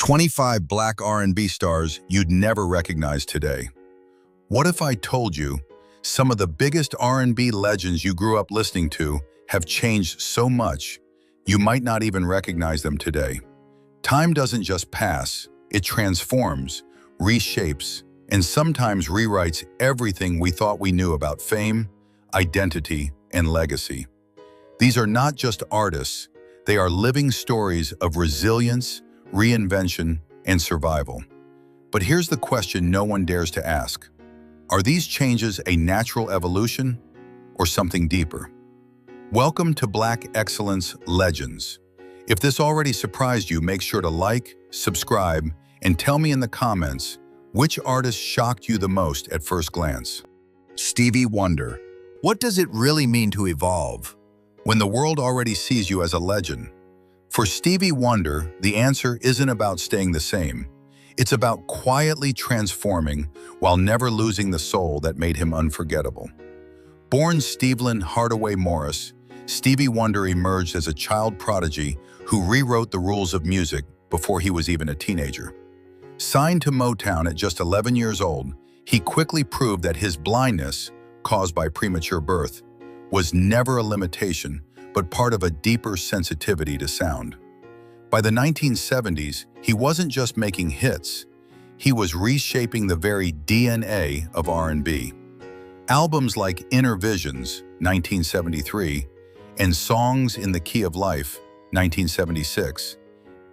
25 Black R&B stars you'd never recognize today. What if I told you some of the biggest R&B legends you grew up listening to have changed so much you might not even recognize them today? Time doesn't just pass, it transforms, reshapes, and sometimes rewrites everything we thought we knew about fame, identity, and legacy. These are not just artists, they are living stories of resilience, reinvention, and survival. But here's the question no one dares to ask. Are these changes a natural evolution or something deeper? Welcome to Black Excellence Legends. If this already surprised you, make sure to like, subscribe, and tell me in the comments which artist shocked you the most at first glance. Stevie Wonder. What does it really mean to evolve when the world already sees you as a legend? For Stevie Wonder, the answer isn't about staying the same. It's about quietly transforming while never losing the soul that made him unforgettable. Born Stevlin Hardaway Morris, Stevie Wonder emerged as a child prodigy who rewrote the rules of music before he was even a teenager. Signed to Motown at just 11 years old, he quickly proved that his blindness, caused by premature birth, was never a limitation, but part of a deeper sensitivity to sound. By the 1970s, he wasn't just making hits, he was reshaping the very DNA of R&B. Albums like Inner Visions, 1973, and Songs in the Key of Life, 1976,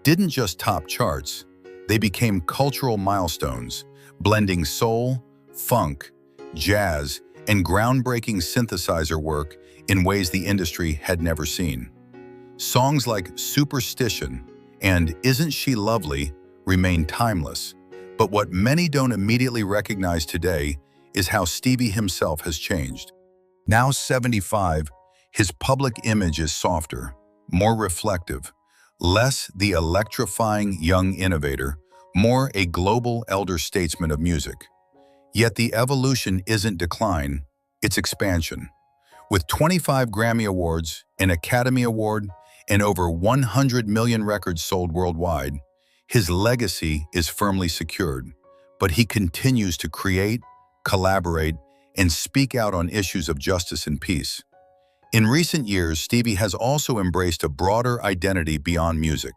didn't just top charts, they became cultural milestones, blending soul, funk, jazz, and groundbreaking synthesizer work in ways the industry had never seen. Songs like Superstition and Isn't She Lovely remain timeless, but what many don't immediately recognize today is how Stevie himself has changed. Now 75, his public image is softer, more reflective, less the electrifying young innovator, more a global elder statesman of music. Yet the evolution isn't decline, it's expansion. With 25 Grammy Awards, an Academy Award, and over 100 million records sold worldwide, his legacy is firmly secured, but he continues to create, collaborate, and speak out on issues of justice and peace. In recent years, Stevie has also embraced a broader identity beyond music.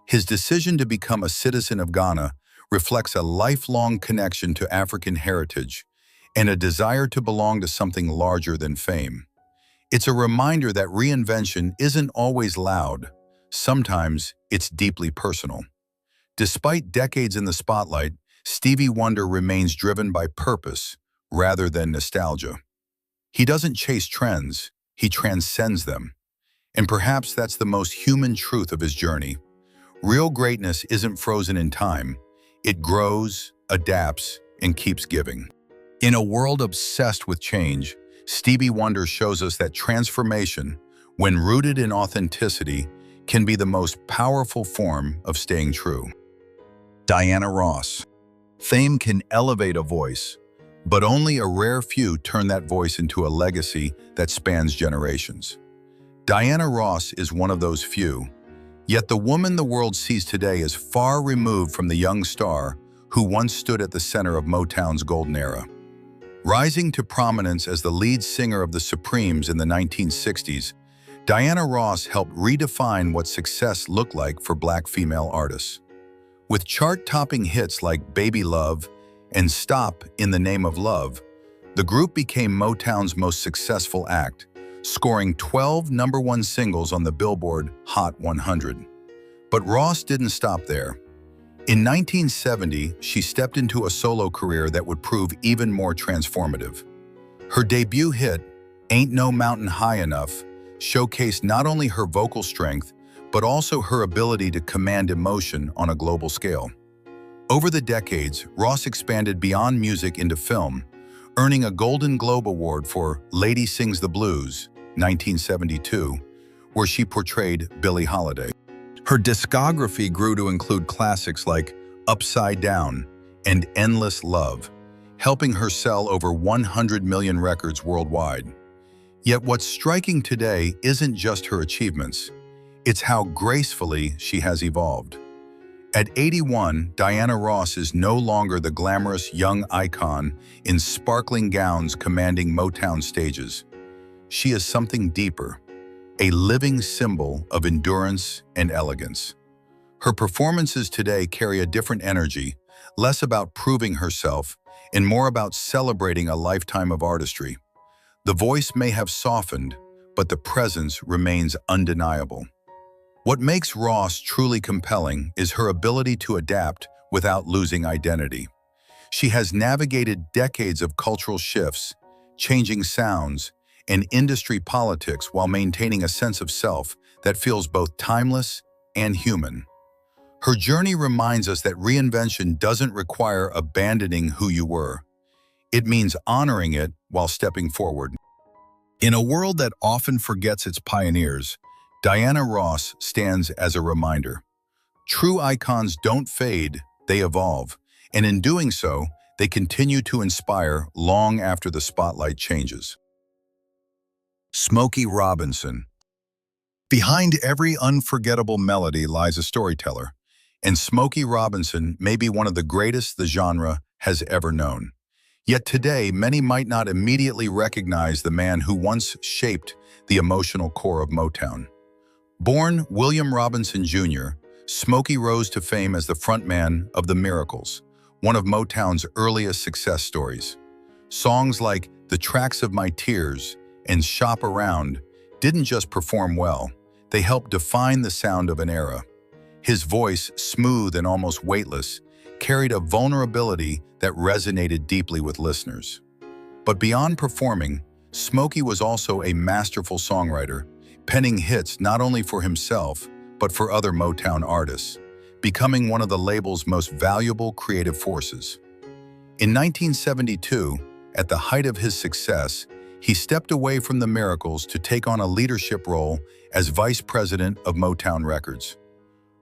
His decision to become a citizen of Ghana reflects a lifelong connection to African heritage and a desire to belong to something larger than fame. It's a reminder that reinvention isn't always loud. Sometimes it's deeply personal. Despite decades in the spotlight, Stevie Wonder remains driven by purpose rather than nostalgia. He doesn't chase trends, he transcends them. And perhaps that's the most human truth of his journey. Real greatness isn't frozen in time. It grows, adapts, and keeps giving. In a world obsessed with change, Stevie Wonder shows us that transformation, when rooted in authenticity, can be the most powerful form of staying true. Diana Ross. Fame can elevate a voice, but only a rare few turn that voice into a legacy that spans generations. Diana Ross is one of those few, yet the woman the world sees today is far removed from the young star who once stood at the center of Motown's golden era. Rising to prominence as the lead singer of the Supremes in the 1960s, Diana Ross helped redefine what success looked like for Black female artists. With chart-topping hits like Baby Love and Stop in the Name of Love, the group became Motown's most successful act, scoring 12 #1 singles on the Billboard Hot 100. But Ross didn't stop there. In 1970, she stepped into a solo career that would prove even more transformative. Her debut hit, Ain't No Mountain High Enough, showcased not only her vocal strength, but also her ability to command emotion on a global scale. Over the decades, Ross expanded beyond music into film, earning a Golden Globe Award for Lady Sings the Blues, 1972, where she portrayed Billie Holiday. Her discography grew to include classics like Upside Down and Endless Love, helping her sell over 100 million records worldwide. Yet what's striking today isn't just her achievements, it's how gracefully she has evolved. At 81, Diana Ross is no longer the glamorous young icon in sparkling gowns commanding Motown stages. She is something deeper, a living symbol of endurance and elegance. Her performances today carry a different energy, less about proving herself and more about celebrating a lifetime of artistry. The voice may have softened, but the presence remains undeniable. What makes Ross truly compelling is her ability to adapt without losing identity. She has navigated decades of cultural shifts, changing sounds, and industry politics while maintaining a sense of self that feels both timeless and human. Her journey reminds us that reinvention doesn't require abandoning who you were. It means honoring it while stepping forward. In a world that often forgets its pioneers, Diana Ross stands as a reminder. True icons don't fade, they evolve, and in doing so, they continue to inspire long after the spotlight changes. Smokey Robinson. Behind every unforgettable melody lies a storyteller, and Smokey Robinson may be one of the greatest the genre has ever known. Yet today, many might not immediately recognize the man who once shaped the emotional core of Motown. Born William Robinson Jr., Smokey rose to fame as the frontman of The Miracles, one of Motown's earliest success stories. Songs like The Tracks of My Tears and Shop Around didn't just perform well, they helped define the sound of an era. His voice, smooth and almost weightless, carried a vulnerability that resonated deeply with listeners. But beyond performing, Smokey was also a masterful songwriter, penning hits not only for himself, but for other Motown artists, becoming one of the label's most valuable creative forces. In 1972, at the height of his success, he stepped away from The Miracles to take on a leadership role as vice president of Motown Records,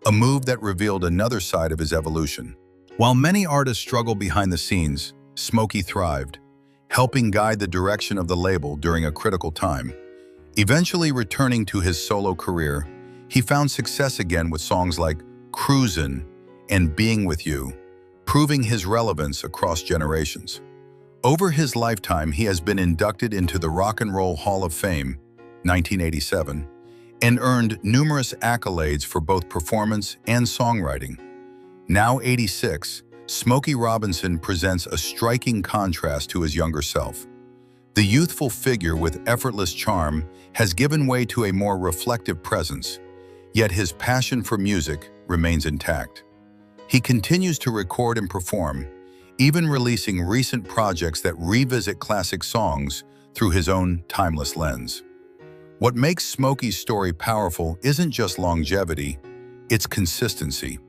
a move that revealed another side of his evolution. While many artists struggle behind the scenes, Smokey thrived, helping guide the direction of the label during a critical time. Eventually returning to his solo career, he found success again with songs like Cruisin' and Being With You, proving his relevance across generations. Over his lifetime, he has been inducted into the Rock and Roll Hall of Fame, 1987, and earned numerous accolades for both performance and songwriting. Now 86, Smokey Robinson presents a striking contrast to his younger self. The youthful figure with effortless charm has given way to a more reflective presence, yet his passion for music remains intact. He continues to record and perform, even releasing recent projects that revisit classic songs through his own timeless lens. What makes Smokey's story powerful isn't just longevity, it's consistency.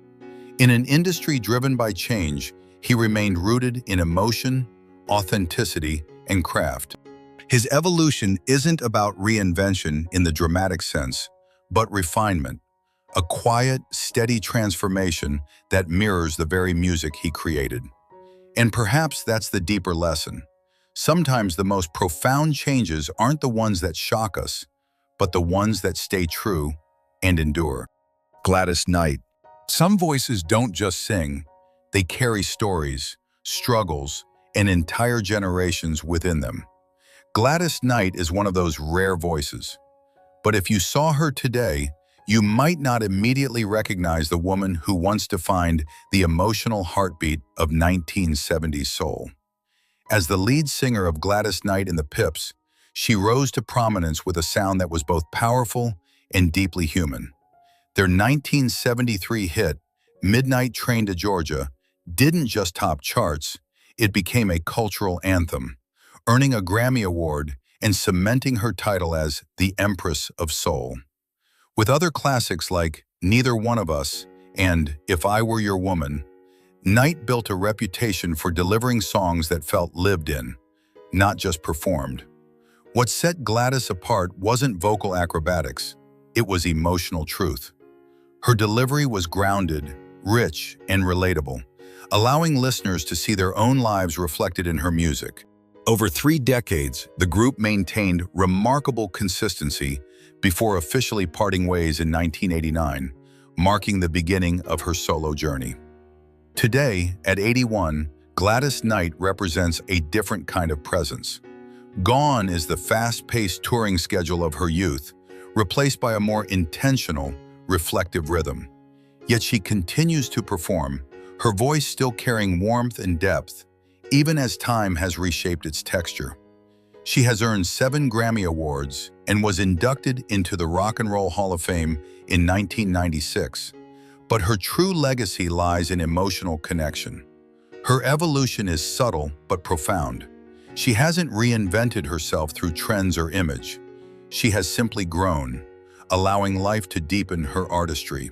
In an industry driven by change, he remained rooted in emotion, authenticity, and craft. His evolution isn't about reinvention in the dramatic sense, but refinement, a quiet, steady transformation that mirrors the very music he created. And perhaps that's the deeper lesson. Sometimes the most profound changes aren't the ones that shock us, but the ones that stay true and endure. Gladys Knight. Some voices don't just sing, they carry stories, struggles, and entire generations within them. Gladys Knight is one of those rare voices. But if you saw her today, you might not immediately recognize the woman who once defined the emotional heartbeat of 1970s soul. As the lead singer of Gladys Knight and the Pips, she rose to prominence with a sound that was both powerful and deeply human. Their 1973 hit, Midnight Train to Georgia, didn't just top charts, it became a cultural anthem, earning a Grammy Award and cementing her title as the Empress of Soul. With other classics like Neither One of Us and If I Were Your Woman, Knight built a reputation for delivering songs that felt lived in, not just performed. What set Gladys apart wasn't vocal acrobatics, it was emotional truth. Her delivery was grounded, rich, and relatable, allowing listeners to see their own lives reflected in her music. Over 3 decades, the group maintained remarkable consistency before officially parting ways in 1989, marking the beginning of her solo journey. Today, at 81, Gladys Knight represents a different kind of presence. Gone is the fast-paced touring schedule of her youth, replaced by a more intentional, reflective rhythm. Yet she continues to perform, her voice still carrying warmth and depth, even as time has reshaped its texture. She has earned 7 Grammy Awards and was inducted into the Rock and Roll Hall of Fame in 1996. But her true legacy lies in emotional connection. Her evolution is subtle but profound. She hasn't reinvented herself through trends or image. She has simply grown, allowing life to deepen her artistry.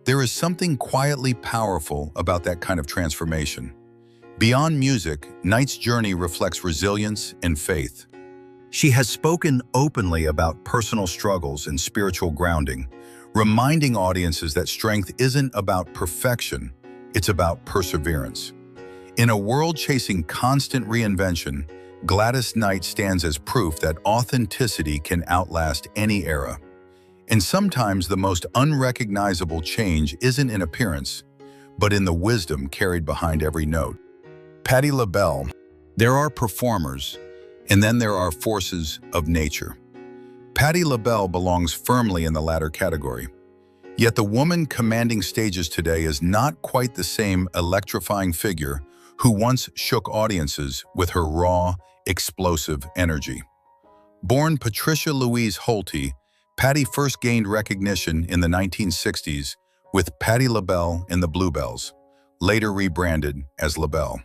There is something quietly powerful about that kind of transformation. Beyond music, Knight's journey reflects resilience and faith. She has spoken openly about personal struggles and spiritual grounding, reminding audiences that strength isn't about perfection, it's about perseverance. In a world chasing constant reinvention, Gladys Knight stands as proof that authenticity can outlast any era. And sometimes the most unrecognizable change isn't in appearance, but in the wisdom carried behind every note. Patti LaBelle. There are performers, and then there are forces of nature. Patti LaBelle belongs firmly in the latter category. Yet the woman commanding stages today is not quite the same electrifying figure who once shook audiences with her raw, explosive energy. Born Patricia Louise Holty, Patti first gained recognition in the 1960s with Patti LaBelle and the Bluebells, later rebranded as LaBelle.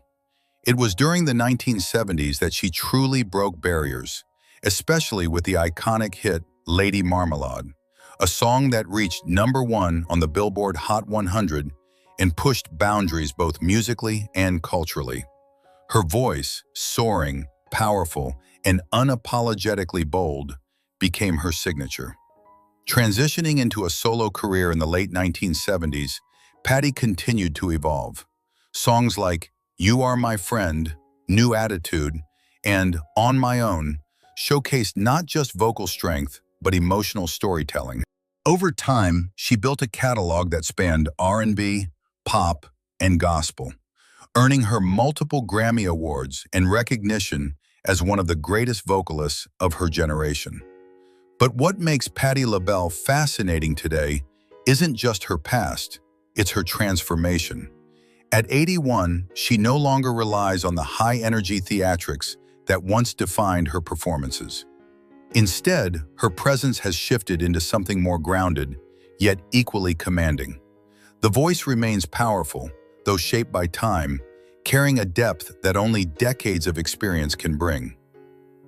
It was during the 1970s that she truly broke barriers, especially with the iconic hit Lady Marmalade, a song that reached #1 on the Billboard Hot 100 and pushed boundaries both musically and culturally. Her voice, soaring, powerful, and unapologetically bold, became her signature. Transitioning into a solo career in the late 1970s, Patti continued to evolve. Songs like You Are My Friend, New Attitude, and On My Own showcased not just vocal strength, but emotional storytelling. Over time, she built a catalog that spanned R&B, pop, and gospel, earning her multiple Grammy Awards and recognition as one of the greatest vocalists of her generation. But what makes Patti LaBelle fascinating today isn't just her past, it's her transformation. At 81, she no longer relies on the high-energy theatrics that once defined her performances. Instead, her presence has shifted into something more grounded, yet equally commanding. The voice remains powerful, though shaped by time, carrying a depth that only decades of experience can bring.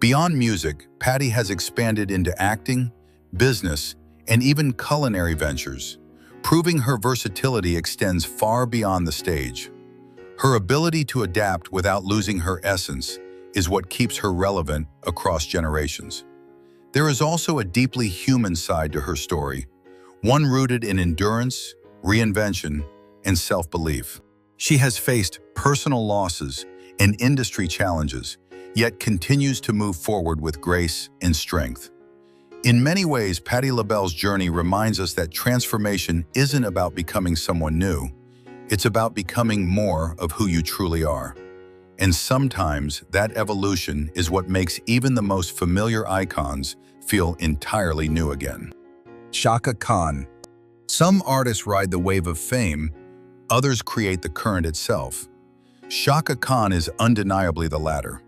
Beyond music, Patti has expanded into acting, business, and even culinary ventures, proving her versatility extends far beyond the stage. Her ability to adapt without losing her essence is what keeps her relevant across generations. There is also a deeply human side to her story, one rooted in endurance, reinvention, and self-belief. She has faced personal losses and industry challenges, yet continues to move forward with grace and strength. In many ways, Patti LaBelle's journey reminds us that transformation isn't about becoming someone new. It's about becoming more of who you truly are. And sometimes that evolution is what makes even the most familiar icons feel entirely new again. Chaka Khan. Some artists ride the wave of fame, others create the current itself. Chaka Khan is undeniably the latter.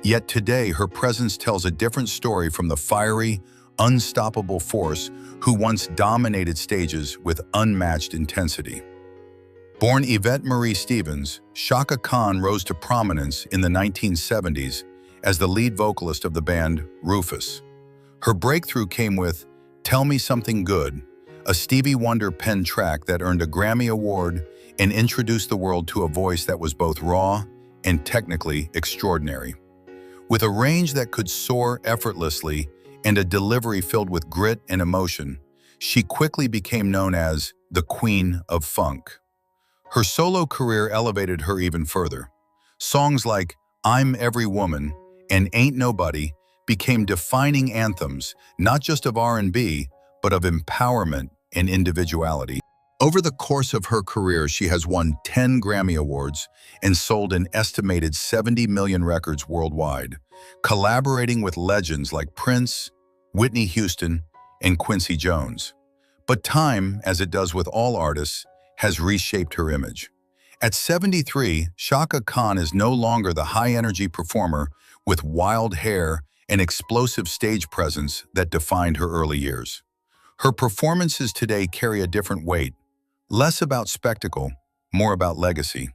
Yet today, her presence tells a different story from the fiery, unstoppable force who once dominated stages with unmatched intensity. Born Yvette Marie Stevens, Chaka Khan rose to prominence in the 1970s as the lead vocalist of the band Rufus. Her breakthrough came with Tell Me Something Good, a Stevie Wonder penned track that earned a Grammy Award and introduced the world to a voice that was both raw and technically extraordinary. With a range that could soar effortlessly and a delivery filled with grit and emotion, she quickly became known as the Queen of Funk. Her solo career elevated her even further. Songs like I'm Every Woman and Ain't Nobody became defining anthems, not just of R&B, but of empowerment and individuality. Over the course of her career, she has won 10 Grammy Awards and sold an estimated 70 million records worldwide, collaborating with legends like Prince, Whitney Houston, and Quincy Jones. But time, as it does with all artists, has reshaped her image. At 73, Chaka Khan is no longer the high-energy performer with wild hair and explosive stage presence that defined her early years. Her performances today carry a different weight, less about spectacle, more about legacy.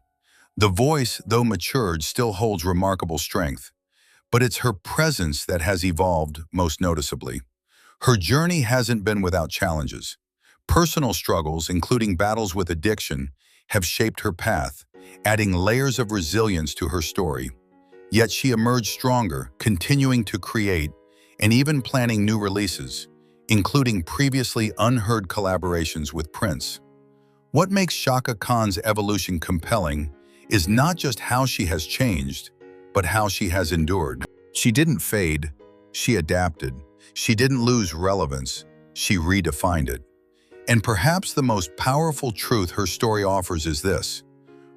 The voice, though matured, still holds remarkable strength, but it's her presence that has evolved most noticeably. Her journey hasn't been without challenges. Personal struggles, including battles with addiction, have shaped her path, adding layers of resilience to her story. Yet she emerged stronger, continuing to create and even planning new releases, including previously unheard collaborations with Prince. What makes Chaka Khan's evolution compelling is not just how she has changed, but how she has endured. She didn't fade, she adapted. She didn't lose relevance, she redefined it. And perhaps the most powerful truth her story offers is this: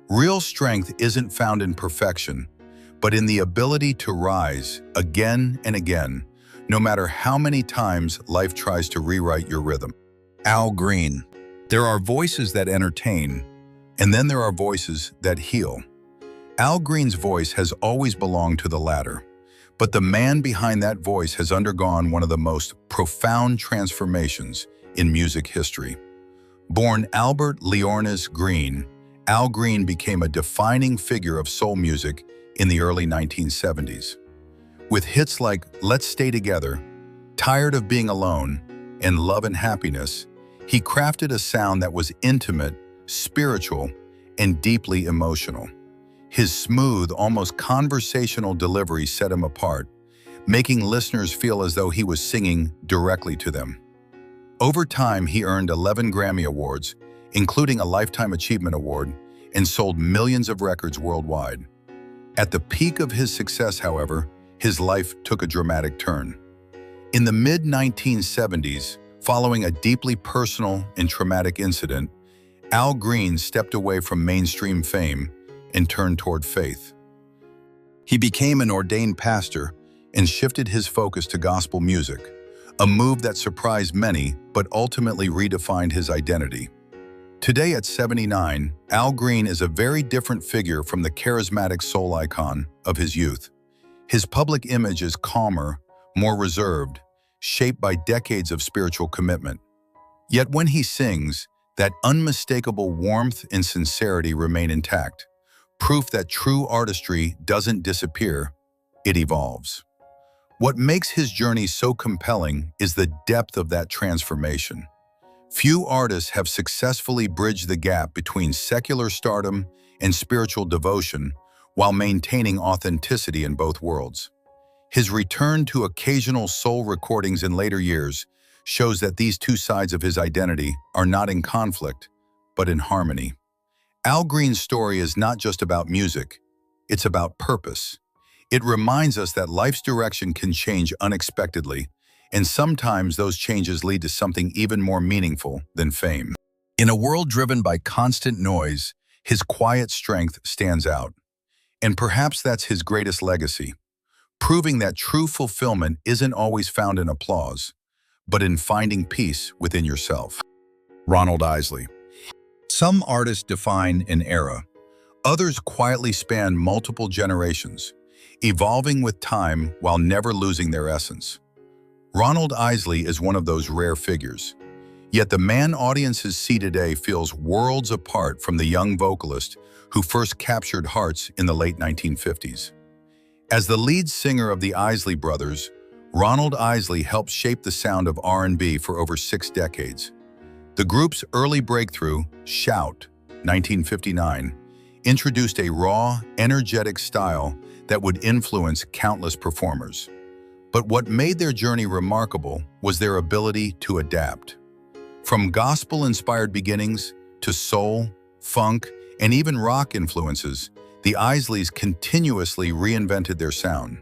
real strength isn't found in perfection, but in the ability to rise again and again, no matter how many times life tries to rewrite your rhythm. Al Green. There are voices that entertain, and then there are voices that heal. Al Green's voice has always belonged to the latter, but the man behind that voice has undergone one of the most profound transformations in music history. Born Albert Leornis Green, Al Green became a defining figure of soul music in the early 1970s. With hits like Let's Stay Together, Tired of Being Alone, and Love and Happiness, he crafted a sound that was intimate, spiritual, and deeply emotional. His smooth, almost conversational delivery set him apart, making listeners feel as though he was singing directly to them. Over time, he earned 11 Grammy Awards, including a Lifetime Achievement Award, and sold millions of records worldwide. At the peak of his success, however, his life took a dramatic turn. In the mid-1970s, following a deeply personal and traumatic incident, Al Green stepped away from mainstream fame and turned toward faith. He became an ordained pastor and shifted his focus to gospel music, a move that surprised many but ultimately redefined his identity. Today at 79, Al Green is a very different figure from the charismatic soul icon of his youth. His public image is calmer, more reserved, shaped by decades of spiritual commitment. Yet when he sings, that unmistakable warmth and sincerity remain intact, proof that true artistry doesn't disappear, it evolves. What makes his journey so compelling is the depth of that transformation. Few artists have successfully bridged the gap between secular stardom and spiritual devotion while maintaining authenticity in both worlds. His return to occasional soul recordings in later years shows that these two sides of his identity are not in conflict, but in harmony. Al Green's story is not just about music, it's about purpose. It reminds us that life's direction can change unexpectedly, and sometimes those changes lead to something even more meaningful than fame. In a world driven by constant noise, his quiet strength stands out. And perhaps that's his greatest legacy, proving that true fulfillment isn't always found in applause, but in finding peace within yourself. Ronald Isley. Some artists define an era. Others quietly span multiple generations, evolving with time while never losing their essence. Ronald Isley is one of those rare figures. Yet the man audiences see today feels worlds apart from the young vocalist who first captured hearts in the late 1950s. As the lead singer of the Isley Brothers, Ronald Isley helped shape the sound of R&B for over 6 decades. The group's early breakthrough, Shout, 1959, introduced a raw, energetic style that would influence countless performers. But what made their journey remarkable was their ability to adapt. From gospel-inspired beginnings to soul, funk, and even rock influences, the Isleys continuously reinvented their sound.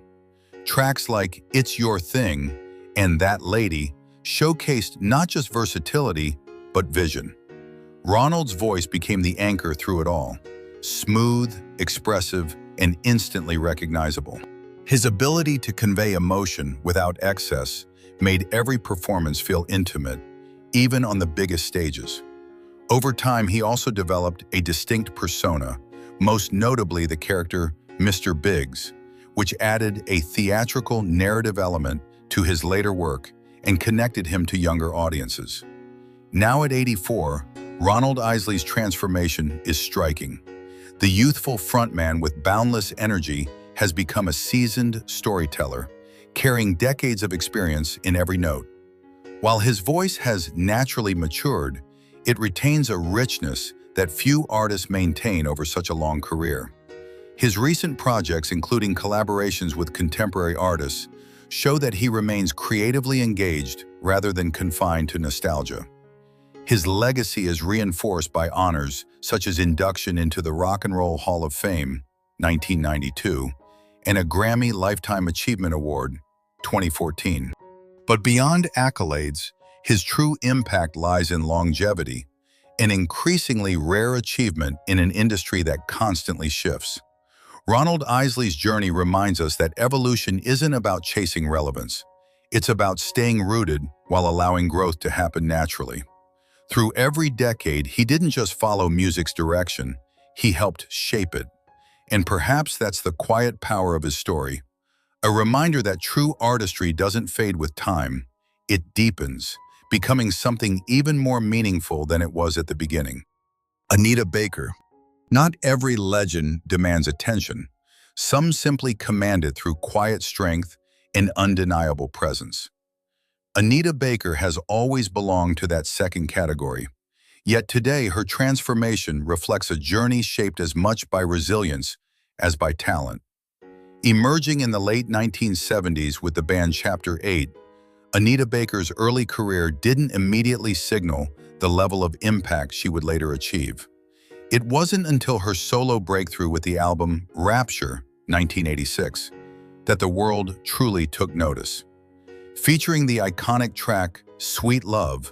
Tracks like It's Your Thing and That Lady showcased not just versatility, but vision. Ronald's voice became the anchor through it all, smooth, expressive, and instantly recognizable. His ability to convey emotion without excess made every performance feel intimate, even on the biggest stages. Over time, he also developed a distinct persona, most notably the character Mr. Biggs, which added a theatrical narrative element to his later work and connected him to younger audiences. Now at 84, Ronald Isley's transformation is striking. The youthful frontman with boundless energy has become a seasoned storyteller, carrying decades of experience in every note. While his voice has naturally matured, it retains a richness that few artists maintain over such a long career. His recent projects, including collaborations with contemporary artists, show that he remains creatively engaged rather than confined to nostalgia. His legacy is reinforced by honors such as induction into the Rock and Roll Hall of Fame, 1992, and a Grammy Lifetime Achievement Award, 2014. But beyond accolades, his true impact lies in longevity, an increasingly rare achievement in an industry that constantly shifts. Ronald Isley's journey reminds us that evolution isn't about chasing relevance. It's about staying rooted while allowing growth to happen naturally. Through every decade, he didn't just follow music's direction, he helped shape it. And perhaps that's the quiet power of his story, a reminder that true artistry doesn't fade with time, it deepens, becoming something even more meaningful than it was at the beginning. Anita Baker. Not every legend demands attention. Some simply command it through quiet strength and undeniable presence. Anita Baker has always belonged to that second category. Yet today, her transformation reflects a journey shaped as much by resilience as by talent. Emerging in the late 1970s with the band Chapter 8, Anita Baker's early career didn't immediately signal the level of impact she would later achieve. It wasn't until her solo breakthrough with the album Rapture, 1986, that the world truly took notice. Featuring the iconic track Sweet Love,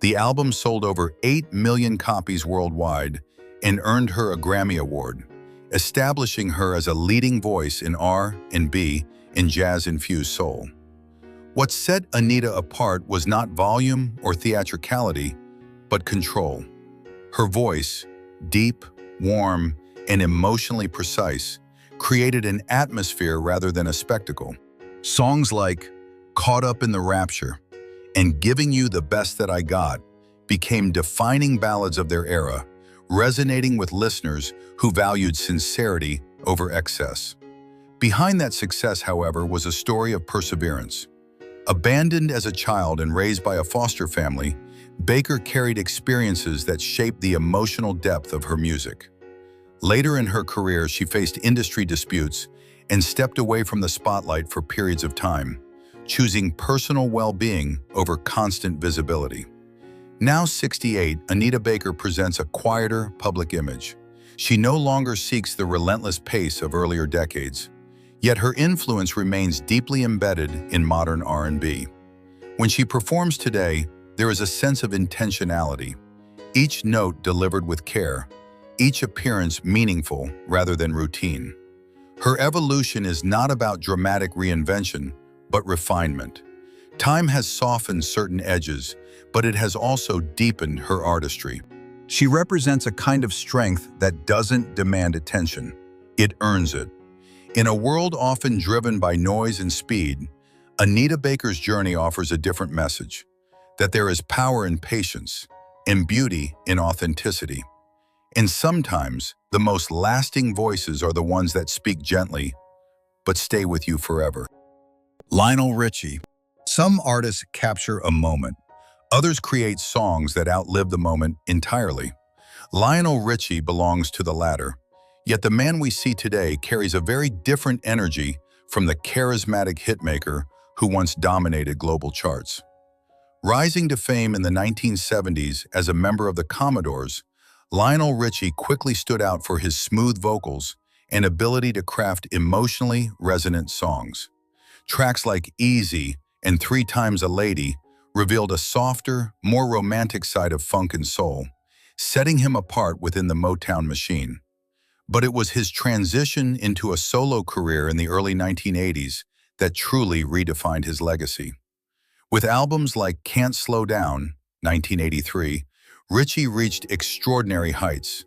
the album sold over 8 million copies worldwide and earned her a Grammy Award, establishing her as a leading voice in R&B and jazz-infused soul. What set Anita apart was not volume or theatricality, but control. Her voice, deep, warm, and emotionally precise, created an atmosphere rather than a spectacle. Songs like Caught Up in the Rapture and Giving You the Best That I Got became defining ballads of their era, resonating with listeners who valued sincerity over excess. Behind that success, however, was a story of perseverance. Abandoned as a child and raised by a foster family, Baker carried experiences that shaped the emotional depth of her music. Later in her career, she faced industry disputes and stepped away from the spotlight for periods of time, choosing personal well-being over constant visibility. Now 68, Anita Baker presents a quieter public image. She no longer seeks the relentless pace of earlier decades, yet her influence remains deeply embedded in modern R&B. When she performs today, there is a sense of intentionality, each note delivered with care, each appearance meaningful rather than routine. Her evolution is not about dramatic reinvention, but refinement. Time has softened certain edges, but it has also deepened her artistry. She represents a kind of strength that doesn't demand attention. It earns it. In a world often driven by noise and speed, Anita Baker's journey offers a different message, that there is power in patience and beauty in authenticity. And sometimes, the most lasting voices are the ones that speak gently, but stay with you forever. Lionel Richie. Some artists capture a moment. Others create songs that outlive the moment entirely. Lionel Richie belongs to the latter. Yet the man we see today carries a very different energy from the charismatic hitmaker who once dominated global charts. Rising to fame in the 1970s as a member of the Commodores, Lionel Richie quickly stood out for his smooth vocals and ability to craft emotionally resonant songs. Tracks like Easy and 3 Times a Lady revealed a softer, more romantic side of funk and soul, setting him apart within the Motown machine. But it was his transition into a solo career in the early 1980s that truly redefined his legacy. With albums like Can't Slow Down, 1983, Richie reached extraordinary heights.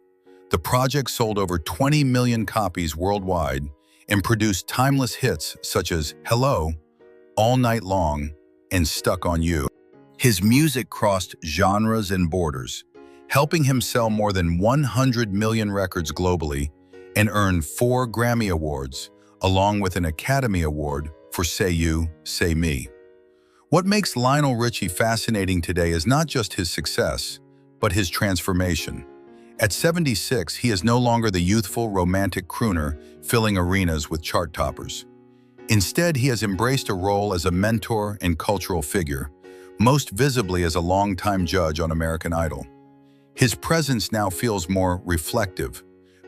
The project sold over 20 million copies worldwide and produced timeless hits such as Hello, All Night Long, and Stuck on You. His music crossed genres and borders, helping him sell more than 100 million records globally and earn 4 Grammy Awards, along with an Academy Award for Say You, Say Me. What makes Lionel Richie fascinating today is not just his success, but his transformation. At 76, he is no longer the youthful, romantic crooner filling arenas with chart toppers. Instead, he has embraced a role as a mentor and cultural figure, most visibly as a longtime judge on American Idol. His presence now feels more reflective,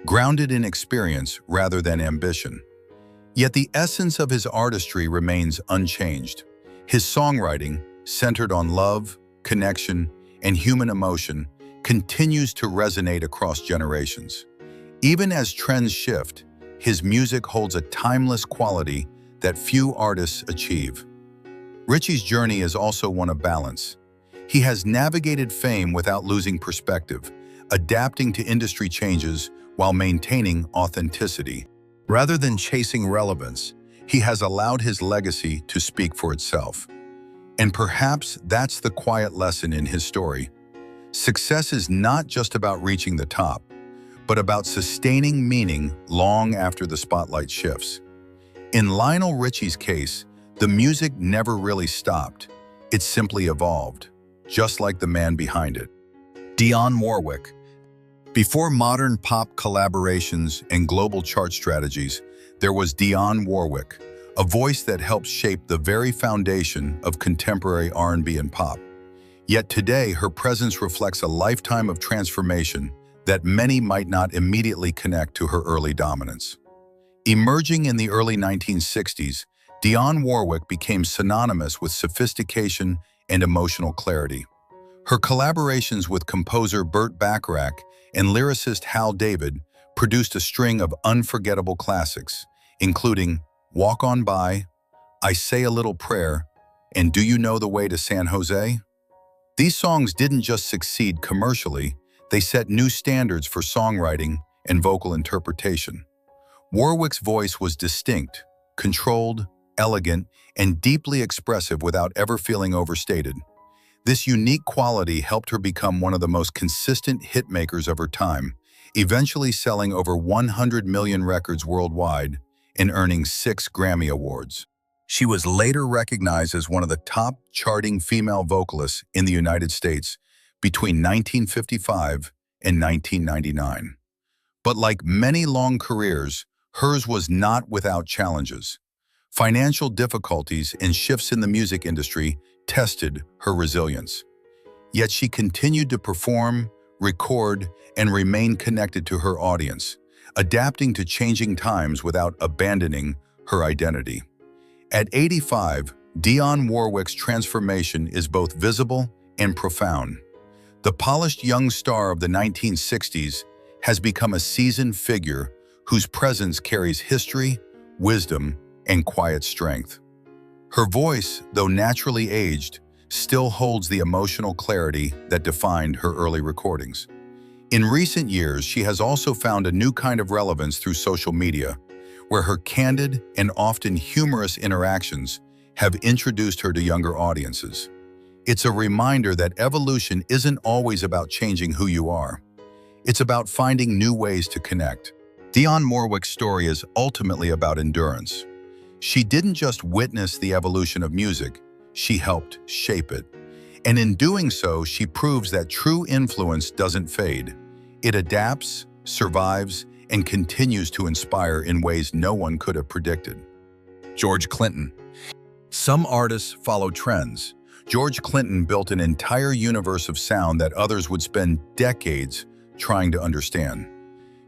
grounded in experience rather than ambition. Yet the essence of his artistry remains unchanged. His songwriting, centered on love, connection, and human emotion, continues to resonate across generations. Even as trends shift, his music holds a timeless quality that few artists achieve. Richie's journey is also one of balance. He has navigated fame without losing perspective, adapting to industry changes while maintaining authenticity. Rather than chasing relevance, he has allowed his legacy to speak for itself. And perhaps that's the quiet lesson in his story. Success is not just about reaching the top, but about sustaining meaning long after the spotlight shifts. In Lionel Richie's case, the music never really stopped. It simply evolved, just like the man behind it. Dionne Warwick. Before modern pop collaborations and global chart strategies, there was Dionne Warwick, a voice that helped shape the very foundation of contemporary R&B and pop. Yet today, her presence reflects a lifetime of transformation that many might not immediately connect to her early dominance. Emerging in the early 1960s, Dionne Warwick became synonymous with sophistication and emotional clarity. Her collaborations with composer Burt Bacharach and lyricist Hal David produced a string of unforgettable classics, including Walk On By, I Say a Little Prayer, and Do You Know the Way to San Jose? These songs didn't just succeed commercially, they set new standards for songwriting and vocal interpretation. Warwick's voice was distinct, controlled, elegant, and deeply expressive without ever feeling overstated. This unique quality helped her become one of the most consistent hitmakers of her time, eventually selling over 100 million records worldwide and earning 6 Grammy Awards. She was later recognized as one of the top charting female vocalists in the United States between 1955 and 1999. But like many long careers, hers was not without challenges. Financial difficulties and shifts in the music industry tested her resilience. Yet she continued to perform, record, and remain connected to her audience, adapting to changing times without abandoning her identity. At 85, Dionne Warwick's transformation is both visible and profound. The polished young star of the 1960s has become a seasoned figure whose presence carries history, wisdom, and quiet strength. Her voice, though naturally aged, still holds the emotional clarity that defined her early recordings. In recent years, she has also found a new kind of relevance through social media, where her candid and often humorous interactions have introduced her to younger audiences. It's a reminder that evolution isn't always about changing who you are. It's about finding new ways to connect. Dionne Warwick's story is ultimately about endurance. She didn't just witness the evolution of music, she helped shape it. And in doing so, she proves that true influence doesn't fade. It adapts, survives, and continues to inspire in ways no one could have predicted. George Clinton. Some artists follow trends. George Clinton built an entire universe of sound that others would spend decades trying to understand.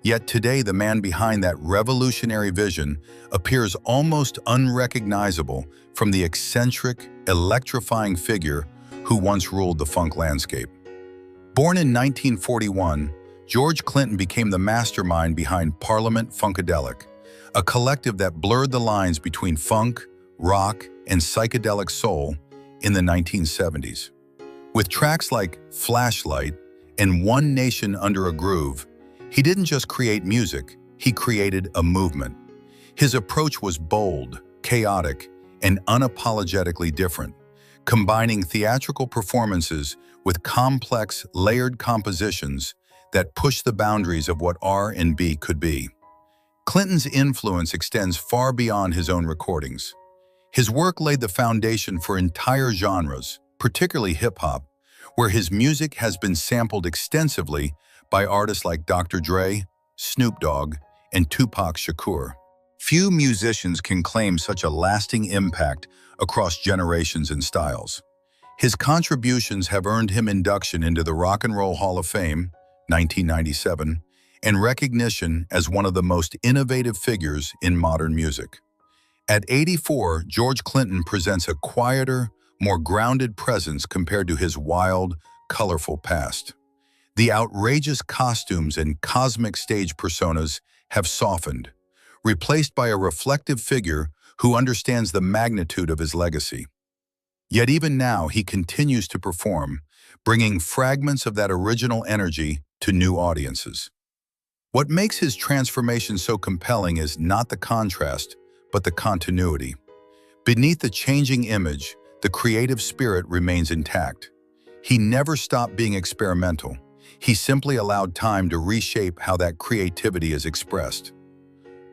Yet today, the man behind that revolutionary vision appears almost unrecognizable from the eccentric, electrifying figure who once ruled the funk landscape. Born in 1941, George Clinton became the mastermind behind Parliament Funkadelic, a collective that blurred the lines between funk, rock, and psychedelic soul in the 1970s. With tracks like Flashlight and One Nation Under a Groove, he didn't just create music, he created a movement. His approach was bold, chaotic, and unapologetically different, combining theatrical performances with complex, layered compositions that push the boundaries of what R&B could be. Clinton's influence extends far beyond his own recordings. His work laid the foundation for entire genres, particularly hip-hop, where his music has been sampled extensively by artists like Dr. Dre, Snoop Dogg, and Tupac Shakur. Few musicians can claim such a lasting impact across generations and styles. His contributions have earned him induction into the Rock and Roll Hall of Fame, 1997, and recognition as one of the most innovative figures in modern music. At 84, George Clinton presents a quieter, more grounded presence compared to his wild, colorful past. The outrageous costumes and cosmic stage personas have softened, replaced by a reflective figure who understands the magnitude of his legacy. Yet even now, he continues to perform, bringing fragments of that original energy to new audiences. What makes his transformation so compelling is not the contrast, but the continuity. Beneath the changing image, the creative spirit remains intact. He never stopped being experimental. He simply allowed time to reshape how that creativity is expressed.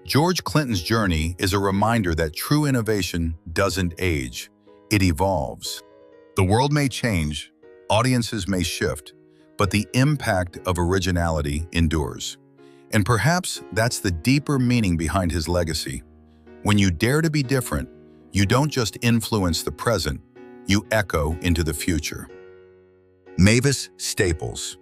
George Clinton's journey is a reminder that true innovation doesn't age, it evolves. The world may change, audiences may shift, but the impact of originality endures. And perhaps that's the deeper meaning behind his legacy. When you dare to be different, you don't just influence the present, you echo into the future. Mavis Staples.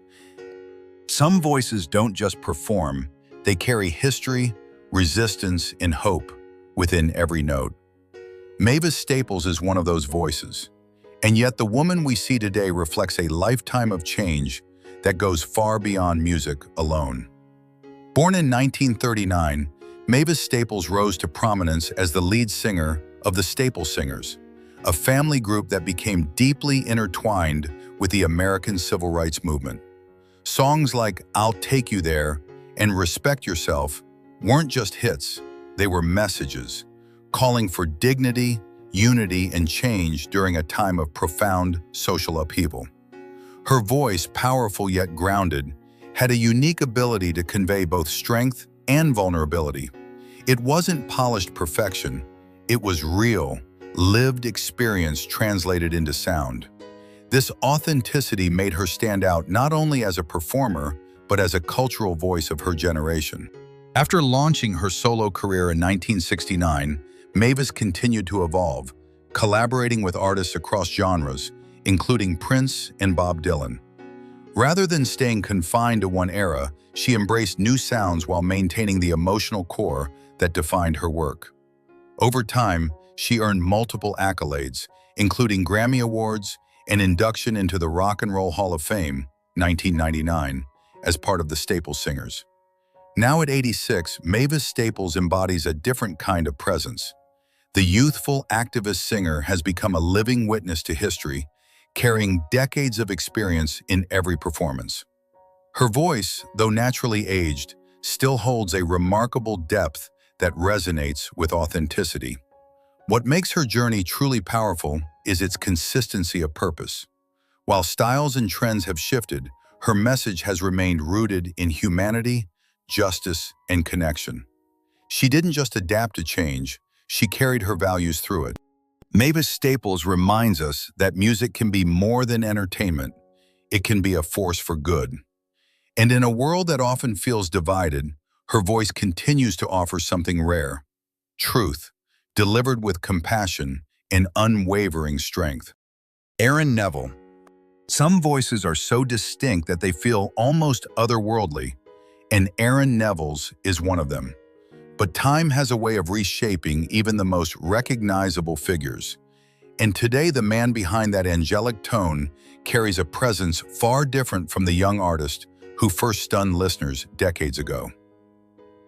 Some voices don't just perform, they carry history, resistance, and hope within every note. Mavis Staples is one of those voices, and yet the woman we see today reflects a lifetime of change that goes far beyond music alone. Born in 1939, Mavis Staples rose to prominence as the lead singer of the Staple Singers, a family group that became deeply intertwined with the American Civil Rights Movement. Songs like I'll Take You There and Respect Yourself weren't just hits, they were messages, calling for dignity, unity, and change during a time of profound social upheaval. Her voice, powerful yet grounded, had a unique ability to convey both strength and vulnerability. It wasn't polished perfection, it was real, lived experience translated into sound. This authenticity made her stand out not only as a performer, but as a cultural voice of her generation. After launching her solo career in 1969, Mavis continued to evolve, collaborating with artists across genres, including Prince and Bob Dylan. Rather than staying confined to one era, she embraced new sounds while maintaining the emotional core that defined her work. Over time, she earned multiple accolades, including Grammy Awards and induction into the Rock and Roll Hall of Fame, 1999, as part of the Staple Singers. Now at 86, Mavis Staples embodies a different kind of presence. The youthful activist singer has become a living witness to history, carrying decades of experience in every performance. Her voice, though naturally aged, still holds a remarkable depth that resonates with authenticity. What makes her journey truly powerful is its consistency of purpose. While styles and trends have shifted, her message has remained rooted in humanity, justice, and connection. She didn't just adapt to change, she carried her values through it. Mavis Staples reminds us that music can be more than entertainment. It can be a force for good. And in a world that often feels divided, her voice continues to offer something rare: truth, delivered with compassion and unwavering strength. Neville. Some voices are so distinct that they feel almost otherworldly, and Neville's is one of them. But time has a way of reshaping even the most recognizable figures. And today, the man behind that angelic tone carries a presence far different from the young artist who first stunned listeners decades ago.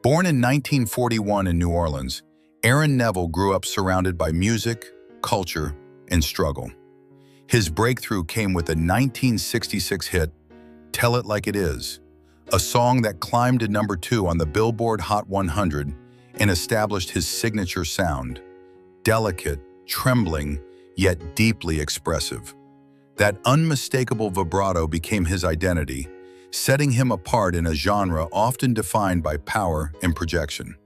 Born in 1941 in New Orleans, Aaron Neville grew up surrounded by music, culture, and struggle. His breakthrough came with the 1966 hit, Tell It Like It Is, a song that climbed to #2 on the Billboard Hot 100 and established his signature sound, delicate, trembling, yet deeply expressive. That unmistakable vibrato became his identity, setting him apart in a genre often defined by power and projection.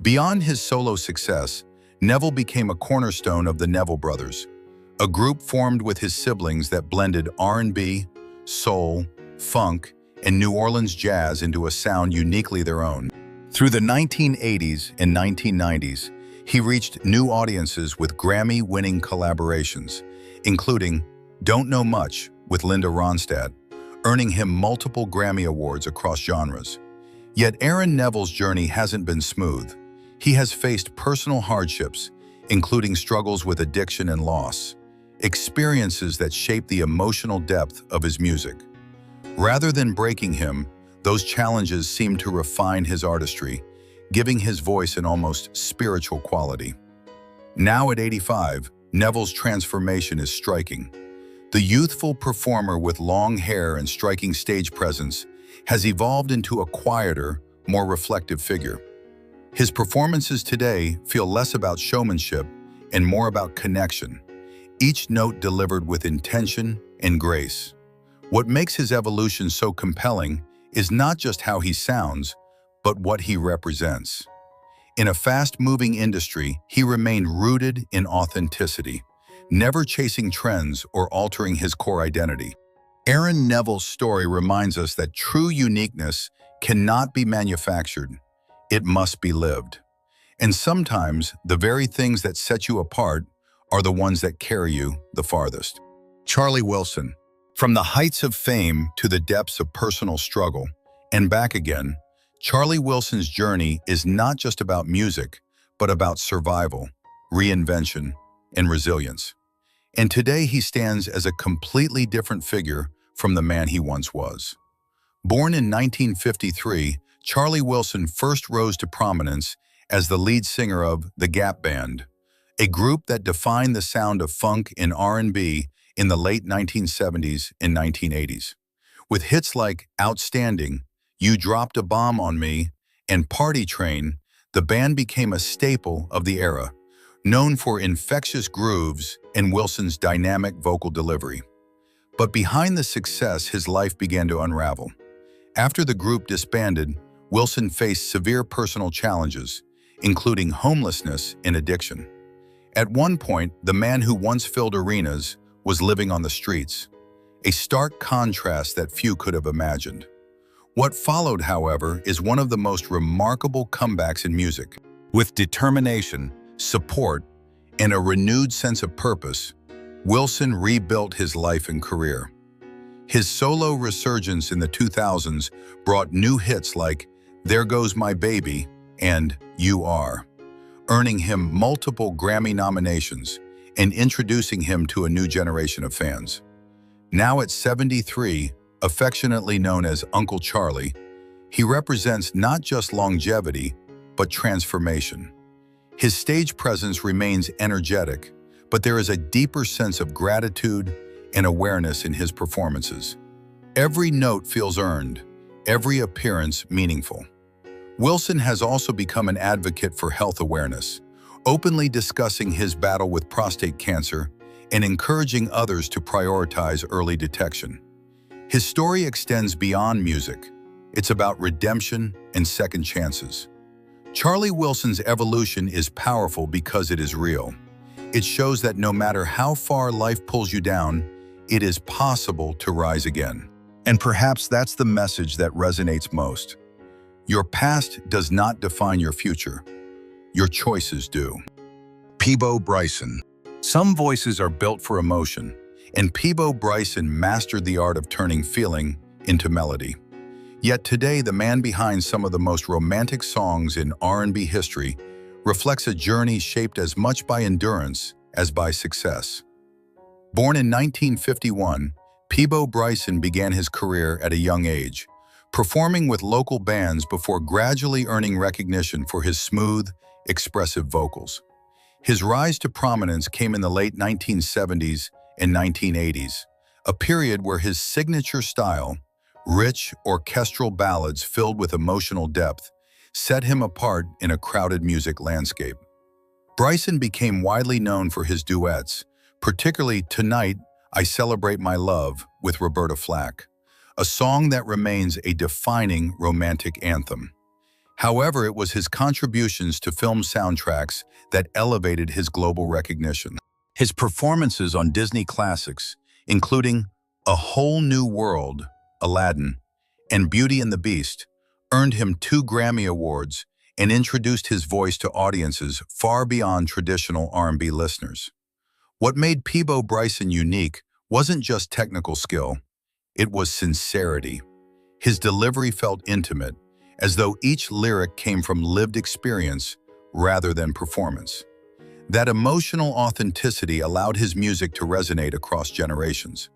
Beyond his solo success, Neville became a cornerstone of the Neville Brothers, a group formed with his siblings that blended R&B, soul, funk, and New Orleans jazz into a sound uniquely their own. Through the 1980s and 1990s, he reached new audiences with Grammy-winning collaborations, including Don't Know Much with Linda Ronstadt, earning him multiple Grammy Awards across genres. Yet Aaron Neville's journey hasn't been smooth. He has faced personal hardships, including struggles with addiction and loss, experiences that shape the emotional depth of his music. Rather than breaking him, those challenges seem to refine his artistry, giving his voice an almost spiritual quality. Now at 85, Neville's transformation is striking. The youthful performer with long hair and striking stage presence has evolved into a quieter, more reflective figure. His performances today feel less about showmanship and more about connection, each note delivered with intention and grace. What makes his evolution so compelling is not just how he sounds, but what he represents. In a fast-moving industry, he remained rooted in authenticity, never chasing trends or altering his core identity. Aaron Neville's story reminds us that true uniqueness cannot be manufactured. It must be lived. And sometimes, the very things that set you apart are the ones that carry you the farthest. Charlie Wilson. From the heights of fame to the depths of personal struggle, and back again, Charlie Wilson's journey is not just about music, but about survival, reinvention, and resilience. And today he stands as a completely different figure from the man he once was. Born in 1953, Charlie Wilson first rose to prominence as the lead singer of the Gap Band, a group that defined the sound of funk and R&B in the late 1970s and 1980s. With hits like Outstanding, You Dropped a Bomb on Me, and Party Train, the band became a staple of the era, known for infectious grooves and Wilson's dynamic vocal delivery. But behind the success, his life began to unravel. After the group disbanded, Wilson faced severe personal challenges, including homelessness and addiction. At one point, the man who once filled arenas was living on the streets, a stark contrast that few could have imagined. What followed, however, is one of the most remarkable comebacks in music. With determination, support, and a renewed sense of purpose, Wilson rebuilt his life and career. His solo resurgence in the 2000s brought new hits like There Goes My Baby and You Are, earning him multiple Grammy nominations and introducing him to a new generation of fans. Now at 73, affectionately known as Uncle Charlie, he represents not just longevity, but transformation. His stage presence remains energetic, but there is a deeper sense of gratitude and awareness in his performances. Every note feels earned, every appearance meaningful. Wilson has also become an advocate for health awareness, openly discussing his battle with prostate cancer and encouraging others to prioritize early detection. His story extends beyond music. It's about redemption and second chances. Charlie Wilson's evolution is powerful because it is real. It shows that no matter how far life pulls you down, it is possible to rise again. And perhaps that's the message that resonates most. Your past does not define your future. Your choices do. Peabo Bryson. Some voices are built for emotion, and Peabo Bryson mastered the art of turning feeling into melody. Yet today, the man behind some of the most romantic songs in R&B history reflects a journey shaped as much by endurance as by success. Born in 1951, Peabo Bryson began his career at a young age, performing with local bands before gradually earning recognition for his smooth, expressive vocals. His rise to prominence came in the late 1970s and 1980s, a period where his signature style, rich orchestral ballads filled with emotional depth, set him apart in a crowded music landscape. Bryson became widely known for his duets, particularly "Tonight, I Celebrate My Love" with Roberta Flack, a song that remains a defining romantic anthem. However, it was his contributions to film soundtracks that elevated his global recognition. His performances on Disney classics, including A Whole New World, Aladdin, and Beauty and the Beast, earned him 2 Grammy Awards and introduced his voice to audiences far beyond traditional R&B listeners. What made Peabo Bryson unique wasn't just technical skill, it was sincerity. His delivery felt intimate, as though each lyric came from lived experience rather than performance. That emotional authenticity allowed his music to resonate across generations.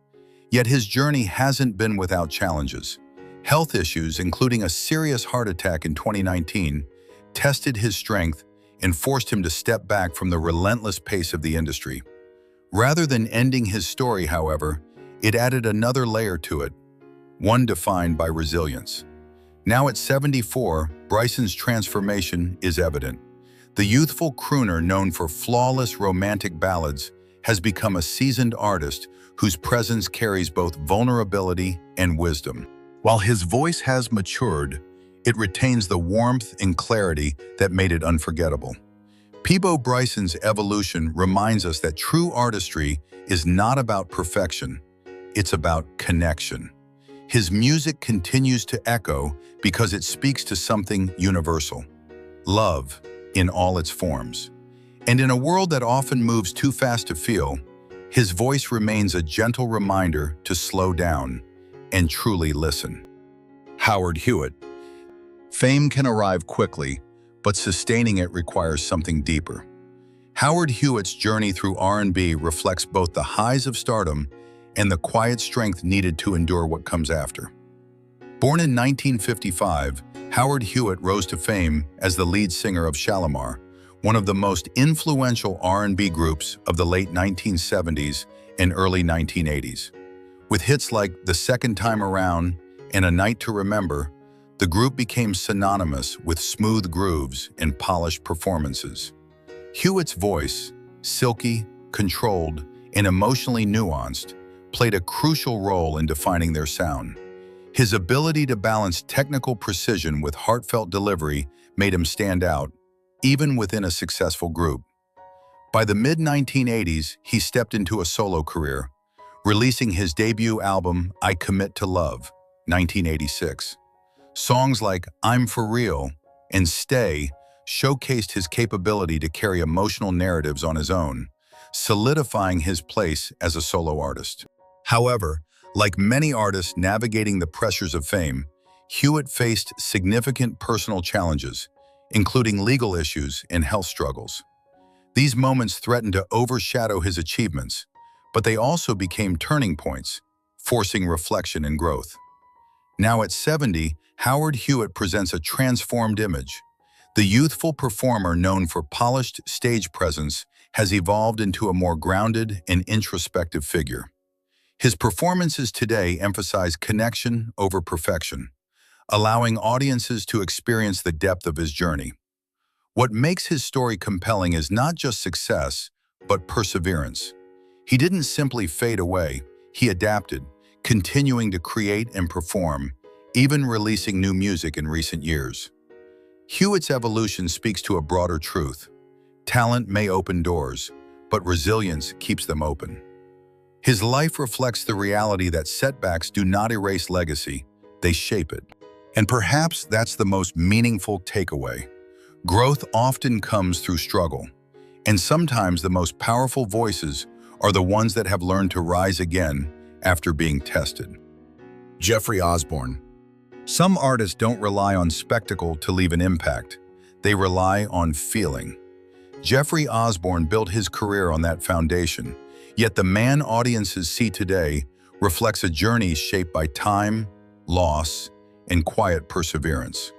Yet his journey hasn't been without challenges. Health issues, including a serious heart attack in 2019, tested his strength and forced him to step back from the relentless pace of the industry. Rather than ending his story, however, it added another layer to it, one defined by resilience. Now at 74, Bryson's transformation is evident. The youthful crooner known for flawless romantic ballads has become a seasoned artist whose presence carries both vulnerability and wisdom. While his voice has matured, it retains the warmth and clarity that made it unforgettable. Peabo Bryson's evolution reminds us that true artistry is not about perfection, it's about connection. His music continues to echo because it speaks to something universal: love in all its forms. And in a world that often moves too fast to feel, his voice remains a gentle reminder to slow down and truly listen. Howard Hewett. Fame can arrive quickly, but sustaining it requires something deeper. Howard Hewett's journey through R&B reflects both the highs of stardom and the quiet strength needed to endure what comes after. Born in 1955, Howard Hewett rose to fame as the lead singer of Shalimar, one of the most influential R&B groups of the late 1970s and early 1980s. With hits like The Second Time Around and A Night to Remember, the group became synonymous with smooth grooves and polished performances. Hewett's voice, silky, controlled, and emotionally nuanced, played a crucial role in defining their sound. His ability to balance technical precision with heartfelt delivery made him stand out, even within a successful group. By the mid-1980s, he stepped into a solo career, releasing his debut album, I Commit to Love, 1986. Songs like I'm For Real and Stay showcased his capability to carry emotional narratives on his own, solidifying his place as a solo artist. However, like many artists navigating the pressures of fame, Hewett faced significant personal challenges, including legal issues and health struggles. These moments threatened to overshadow his achievements, but they also became turning points, forcing reflection and growth. Now at 70, Howard Hewett presents a transformed image. The youthful performer known for polished stage presence has evolved into a more grounded and introspective figure. His performances today emphasize connection over perfection, allowing audiences to experience the depth of his journey. What makes his story compelling is not just success, but perseverance. He didn't simply fade away, he adapted, continuing to create and perform, even releasing new music in recent years. Hewett's evolution speaks to a broader truth. Talent may open doors, but resilience keeps them open. His life reflects the reality that setbacks do not erase legacy, they shape it. And perhaps that's the most meaningful takeaway. Growth often comes through struggle, and sometimes the most powerful voices are the ones that have learned to rise again after being tested. Jeffrey Osborne. Some artists don't rely on spectacle to leave an impact. They rely on feeling. Jeffrey Osborne built his career on that foundation, yet the man audiences see today reflects a journey shaped by time, loss, and quiet perseverance.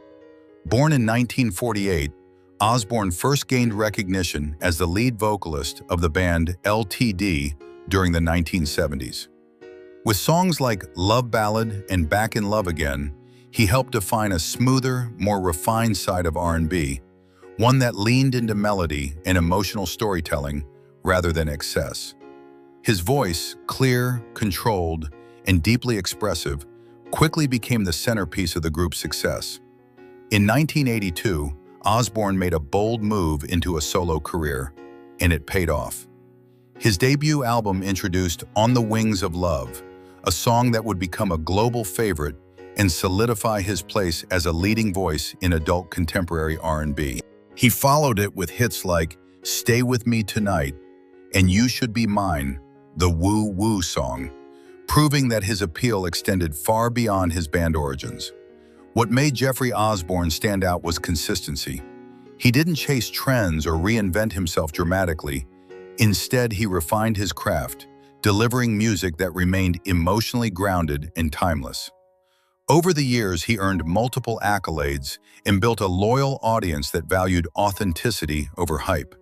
Born in 1948, Osborne first gained recognition as the lead vocalist of the band LTD during the 1970s. With songs like Love Ballad and Back in Love Again, he helped define a smoother, more refined side of R&B, one that leaned into melody and emotional storytelling rather than excess. His voice, clear, controlled, and deeply expressive, quickly became the centerpiece of the group's success. In 1982, Osborne made a bold move into a solo career, and it paid off. His debut album introduced On the Wings of Love, a song that would become a global favorite and solidify his place as a leading voice in adult contemporary R&B. He followed it with hits like Stay With Me Tonight and You Should Be Mine, the Woo Woo song, proving that his appeal extended far beyond his band origins. What made Jeffrey Osborne stand out was consistency. He didn't chase trends or reinvent himself dramatically. Instead, he refined his craft, delivering music that remained emotionally grounded and timeless. Over the years, he earned multiple accolades and built a loyal audience that valued authenticity over hype.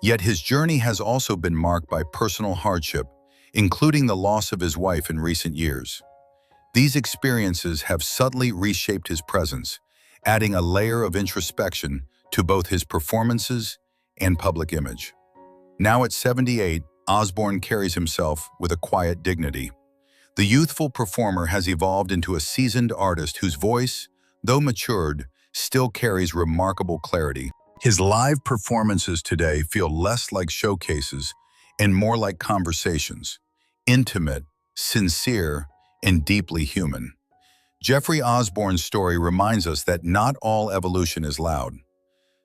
Yet his journey has also been marked by personal hardship, including the loss of his wife in recent years. These experiences have subtly reshaped his presence, adding a layer of introspection to both his performances and public image. Now at 78, Osborne carries himself with a quiet dignity. The youthful performer has evolved into a seasoned artist whose voice, though matured, still carries remarkable clarity. His live performances today feel less like showcases and more like conversations, intimate, sincere, and deeply human. Jeffrey Osborne's story reminds us that not all evolution is loud.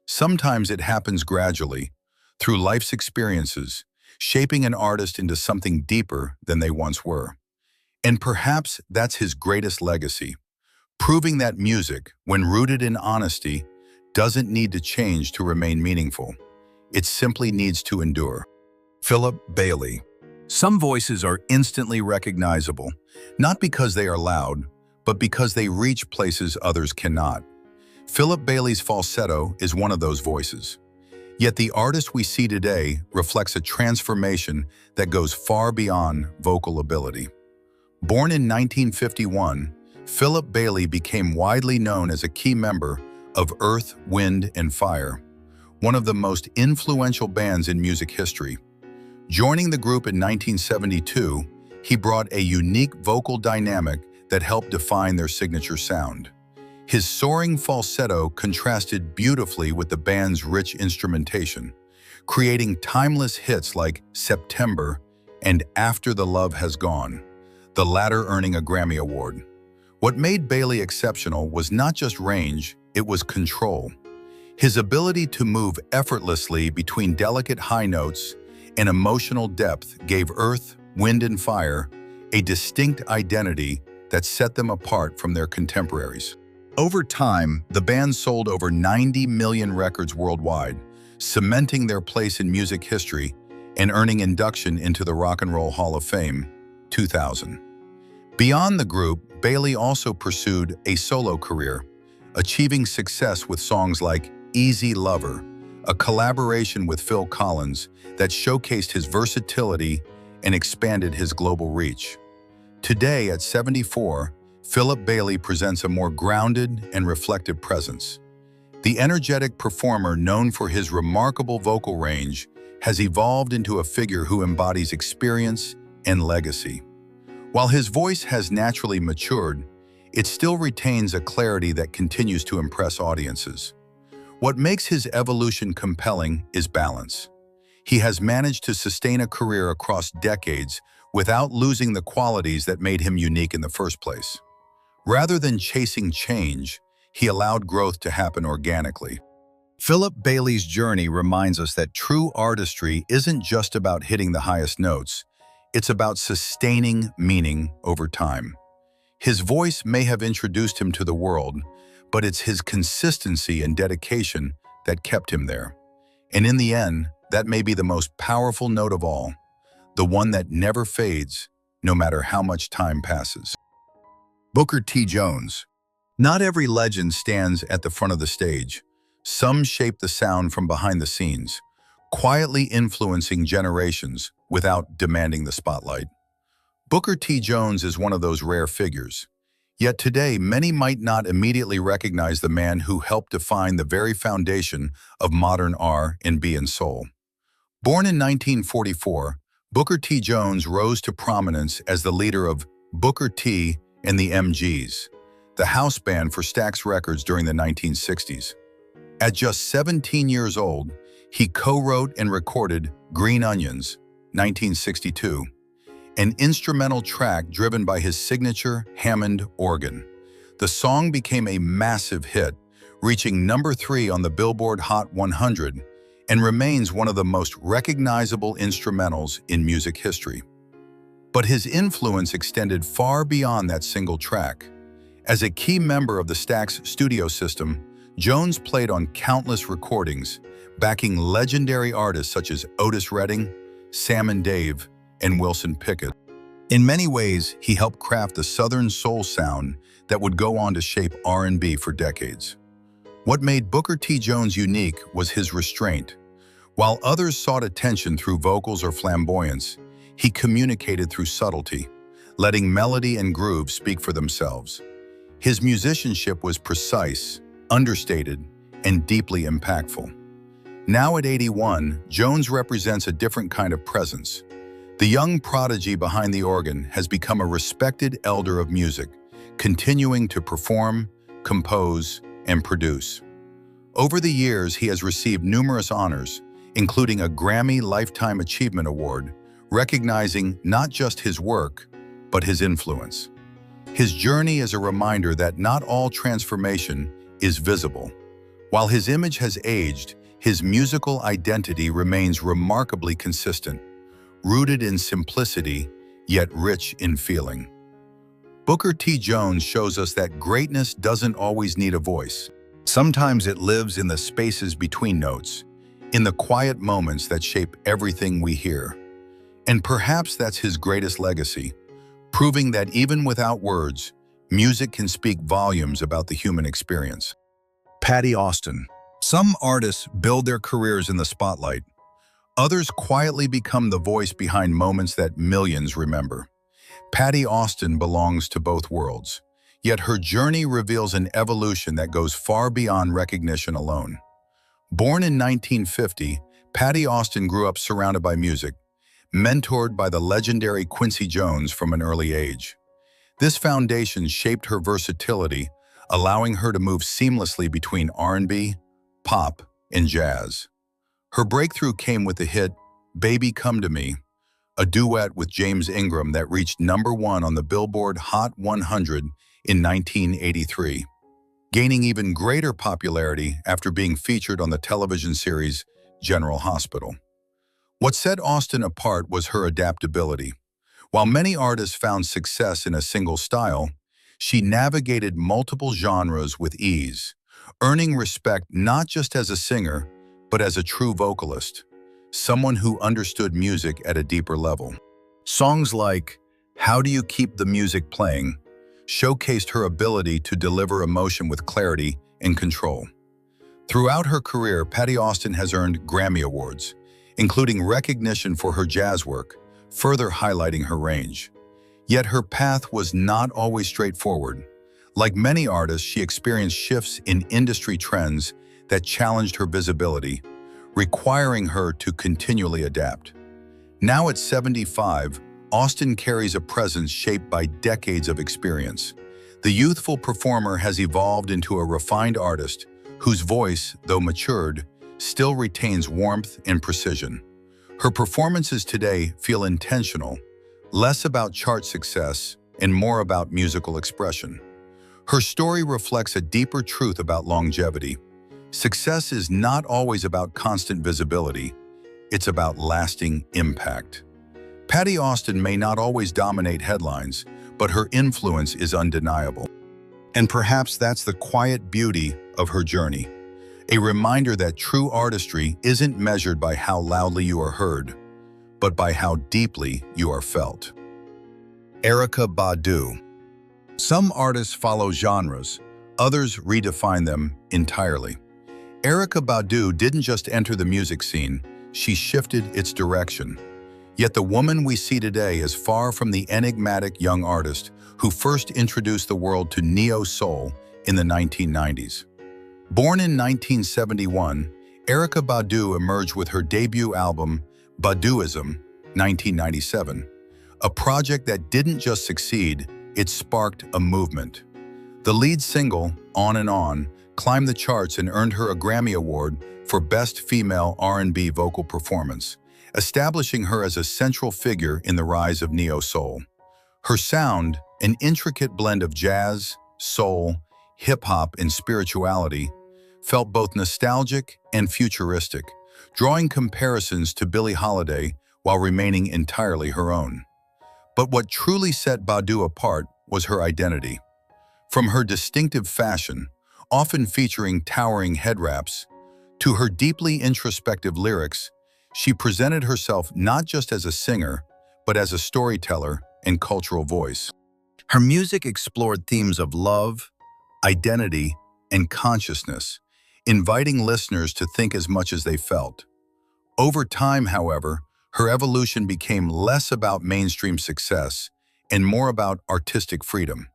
Sometimes it happens gradually, through life's experiences, shaping an artist into something deeper than they once were. And perhaps that's his greatest legacy, proving that music, when rooted in honesty, doesn't need to change to remain meaningful. It simply needs to endure. Philip Bailey. Some voices are instantly recognizable, not because they are loud, but because they reach places others cannot. Philip Bailey's falsetto is one of those voices. Yet the artist we see today reflects a transformation that goes far beyond vocal ability. Born in 1951, Philip Bailey became widely known as a key member of Earth, Wind, and Fire, one of the most influential bands in music history. Joining the group in 1972, he brought a unique vocal dynamic that helped define their signature sound. His soaring falsetto contrasted beautifully with the band's rich instrumentation, creating timeless hits like September and After the Love Has Gone, the latter earning a Grammy Award. What made Bailey exceptional was not just range, it was control. His ability to move effortlessly between delicate high notes and emotional depth gave Earth, Wind, and Fire a distinct identity that set them apart from their contemporaries. Over time, the band sold over 90 million records worldwide, cementing their place in music history and earning induction into the Rock and Roll Hall of Fame, 2000. Beyond the group, Bailey also pursued a solo career, achieving success with songs like Easy Lover, a collaboration with Phil Collins that showcased his versatility and expanded his global reach. Today, at 74, Philip Bailey presents a more grounded and reflective presence. The energetic performer, known for his remarkable vocal range, has evolved into a figure who embodies experience and legacy. While his voice has naturally matured, it still retains a clarity that continues to impress audiences. What makes his evolution compelling is balance. He has managed to sustain a career across decades without losing the qualities that made him unique in the first place. Rather than chasing change, he allowed growth to happen organically. Philip Bailey's journey reminds us that true artistry isn't just about hitting the highest notes, it's about sustaining meaning over time. His voice may have introduced him to the world, but it's his consistency and dedication that kept him there. And in the end, that may be the most powerful note of all, the one that never fades, no matter how much time passes. Booker T. Jones. Not every legend stands at the front of the stage. Some shape the sound from behind the scenes, quietly influencing generations without demanding the spotlight. Booker T. Jones is one of those rare figures. Yet today, many might not immediately recognize the man who helped define the very foundation of modern R&B and soul. Born in 1944, Booker T. Jones rose to prominence as the leader of Booker T. and the MGs, the house band for Stax Records during the 1960s. At just 17 years old, he co-wrote and recorded Green Onions, 1962, an instrumental track driven by his signature Hammond organ. The song became a massive hit, reaching number 3 on the Billboard Hot 100, and remains one of the most recognizable instrumentals in music history. But his influence extended far beyond that single track. As a key member of the Stax studio system, Jones played on countless recordings, backing legendary artists such as Otis Redding, Sam and Dave, and Wilson Pickett. In many ways, he helped craft the Southern soul sound that would go on to shape R&B for decades. What made Booker T. Jones unique was his restraint. While others sought attention through vocals or flamboyance, he communicated through subtlety, letting melody and groove speak for themselves. His musicianship was precise, understated, and deeply impactful. Now at 81, Jones represents a different kind of presence. The young prodigy behind the organ has become a respected elder of music, continuing to perform, compose, and produce. Over the years, he has received numerous honors, including a Grammy Lifetime Achievement Award, recognizing not just his work, but his influence. His journey is a reminder that not all transformation is visible. While his image has aged, his musical identity remains remarkably consistent, rooted in simplicity, yet rich in feeling. Booker T. Jones shows us that greatness doesn't always need a voice. Sometimes it lives in the spaces between notes, in the quiet moments that shape everything we hear. And perhaps that's his greatest legacy, proving that even without words, music can speak volumes about the human experience. Patti Austin. Some artists build their careers in the spotlight. Others quietly become the voice behind moments that millions remember. Patti Austin belongs to both worlds, yet her journey reveals an evolution that goes far beyond recognition alone. Born in 1950, Patti Austin grew up surrounded by music, mentored by the legendary Quincy Jones from an early age. This foundation shaped her versatility, allowing her to move seamlessly between R&B, pop, and jazz. Her breakthrough came with the hit Baby Come to Me, a duet with James Ingram that reached number 1 on the Billboard Hot 100 in 1983, gaining even greater popularity after being featured on the television series General Hospital. What set Austin apart was her adaptability. While many artists found success in a single style, she navigated multiple genres with ease, earning respect not just as a singer, but as a true vocalist, someone who understood music at a deeper level. Songs like How Do You Keep the Music Playing showcased her ability to deliver emotion with clarity and control. Throughout her career, Patti Austin has earned Grammy Awards, including recognition for her jazz work, further highlighting her range. Yet her path was not always straightforward. Like many artists, she experienced shifts in industry trends that challenged her visibility, requiring her to continually adapt. Now at 75, Austin carries a presence shaped by decades of experience. The youthful performer has evolved into a refined artist whose voice, though matured, still retains warmth and precision. Her performances today feel intentional, less about chart success and more about musical expression. Her story reflects a deeper truth about longevity. Success is not always about constant visibility, it's about lasting impact. Patti Austin may not always dominate headlines, but her influence is undeniable. And perhaps that's the quiet beauty of her journey. A reminder that true artistry isn't measured by how loudly you are heard, but by how deeply you are felt. Erykah Badu. Some artists follow genres, others redefine them entirely. Erykah Badu didn't just enter the music scene, she shifted its direction. Yet the woman we see today is far from the enigmatic young artist who first introduced the world to neo-soul in the 1990s. Born in 1971, Erykah Badu emerged with her debut album, Baduism, 1997. A project that didn't just succeed, it sparked a movement. The lead single, On and On, climbed the charts and earned her a Grammy Award for Best Female R&B Vocal Performance, establishing her as a central figure in the rise of neo-soul. Her sound, an intricate blend of jazz, soul, hip-hop, and spirituality, felt both nostalgic and futuristic, drawing comparisons to Billie Holiday while remaining entirely her own. But what truly set Badu apart was her identity. From her distinctive fashion, often featuring towering head wraps, to her deeply introspective lyrics, she presented herself not just as a singer, but as a storyteller and cultural voice. Her music explored themes of love, identity, and consciousness, inviting listeners to think as much as they felt. Over time, however, her evolution became less about mainstream success and more about artistic freedom.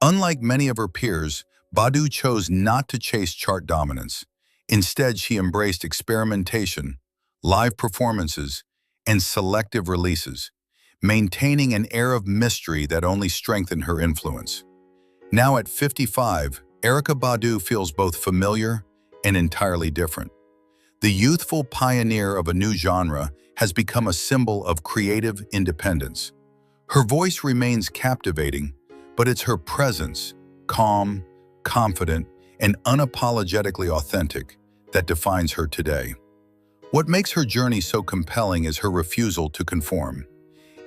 Unlike many of her peers, Badu chose not to chase chart dominance. Instead, she embraced experimentation, live performances, and selective releases, maintaining an air of mystery that only strengthened her influence. Now at 55, Erykah Badu feels both familiar and entirely different. The youthful pioneer of a new genre has become a symbol of creative independence. Her voice remains captivating, but it's her presence, calm, confident, and unapologetically authentic, that defines her today. What makes her journey so compelling is her refusal to conform.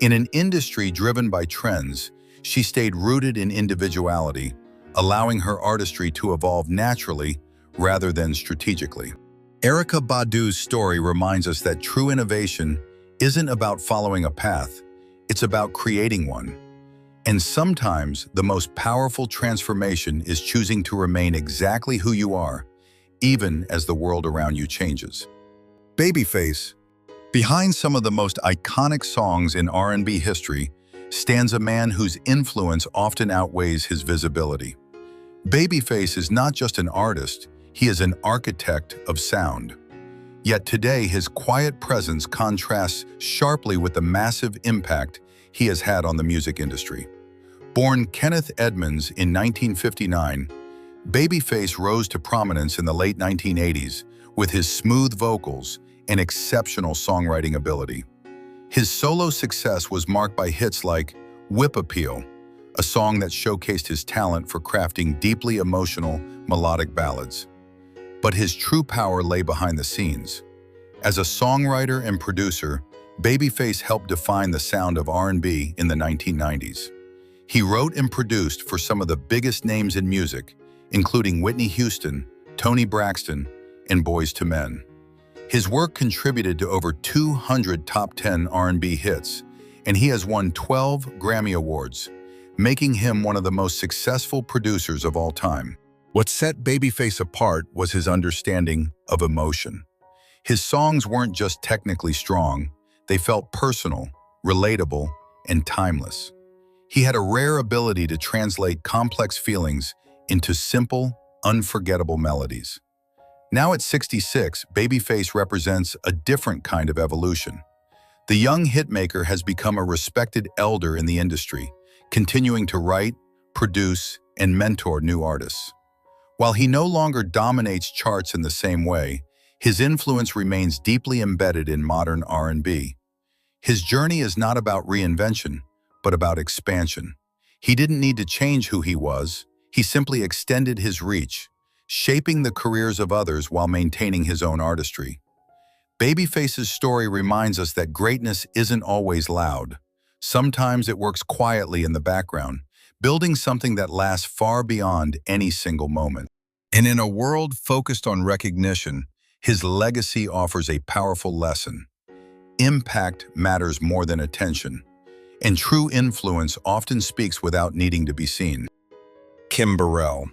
In an industry driven by trends, she stayed rooted in individuality, allowing her artistry to evolve naturally rather than strategically. Erykah Badu's story reminds us that true innovation isn't about following a path, it's about creating one. And sometimes the most powerful transformation is choosing to remain exactly who you are, even as the world around you changes. Babyface. Behind some of the most iconic songs in R&B history stands a man whose influence often outweighs his visibility. Babyface is not just an artist, he is an architect of sound. Yet today, his quiet presence contrasts sharply with the massive impact he has had on the music industry. Born Kenneth Edmonds in 1959, Babyface rose to prominence in the late 1980s with his smooth vocals and exceptional songwriting ability. His solo success was marked by hits like Whip Appeal, a song that showcased his talent for crafting deeply emotional, melodic ballads. But his true power lay behind the scenes. As a songwriter and producer, Babyface helped define the sound of R&B in the 1990s. He wrote and produced for some of the biggest names in music, including Whitney Houston, Toni Braxton, and Boyz II Men. His work contributed to over 200 top 10 R&B hits, and he has won 12 Grammy Awards, making him one of the most successful producers of all time. What set Babyface apart was his understanding of emotion. His songs weren't just technically strong, they felt personal, relatable, and timeless. He had a rare ability to translate complex feelings into simple, unforgettable melodies. Now at 66, Babyface represents a different kind of evolution. The young hitmaker has become a respected elder in the industry, continuing to write, produce, and mentor new artists. While he no longer dominates charts in the same way, his influence remains deeply embedded in modern R&B. His journey is not about reinvention, but about expansion. He didn't need to change who he was, he simply extended his reach, shaping the careers of others while maintaining his own artistry. Babyface's story reminds us that greatness isn't always loud. Sometimes it works quietly in the background, building something that lasts far beyond any single moment. And in a world focused on recognition, his legacy offers a powerful lesson. Impact matters more than attention, and true influence often speaks without needing to be seen. Kim Burrell.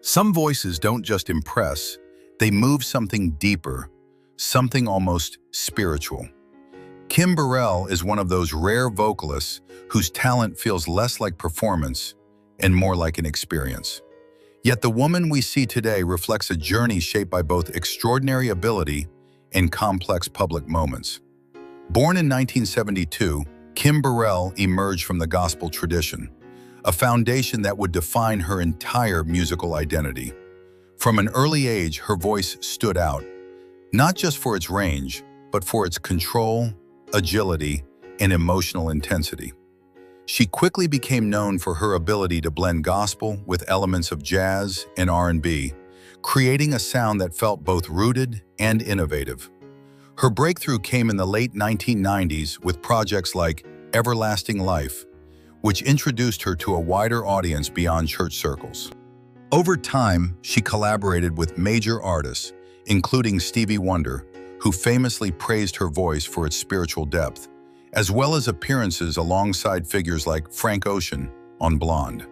Some voices don't just impress, they move something deeper, something almost spiritual. Kim Burrell is one of those rare vocalists whose talent feels less like performance and more like an experience. Yet the woman we see today reflects a journey shaped by both extraordinary ability and complex public moments. Born in 1972, Kim Burrell emerged from the gospel tradition, a foundation that would define her entire musical identity. From an early age, her voice stood out, not just for its range, but for its control, agility, and emotional intensity. She quickly became known for her ability to blend gospel with elements of jazz and R&B, creating a sound that felt both rooted and innovative. Her breakthrough came in the late 1990s with projects like Everlasting Life, which introduced her to a wider audience beyond church circles. Over time, she collaborated with major artists, including Stevie Wonder, who famously praised her voice for its spiritual depth, as well as appearances alongside figures like Frank Ocean on Blonde.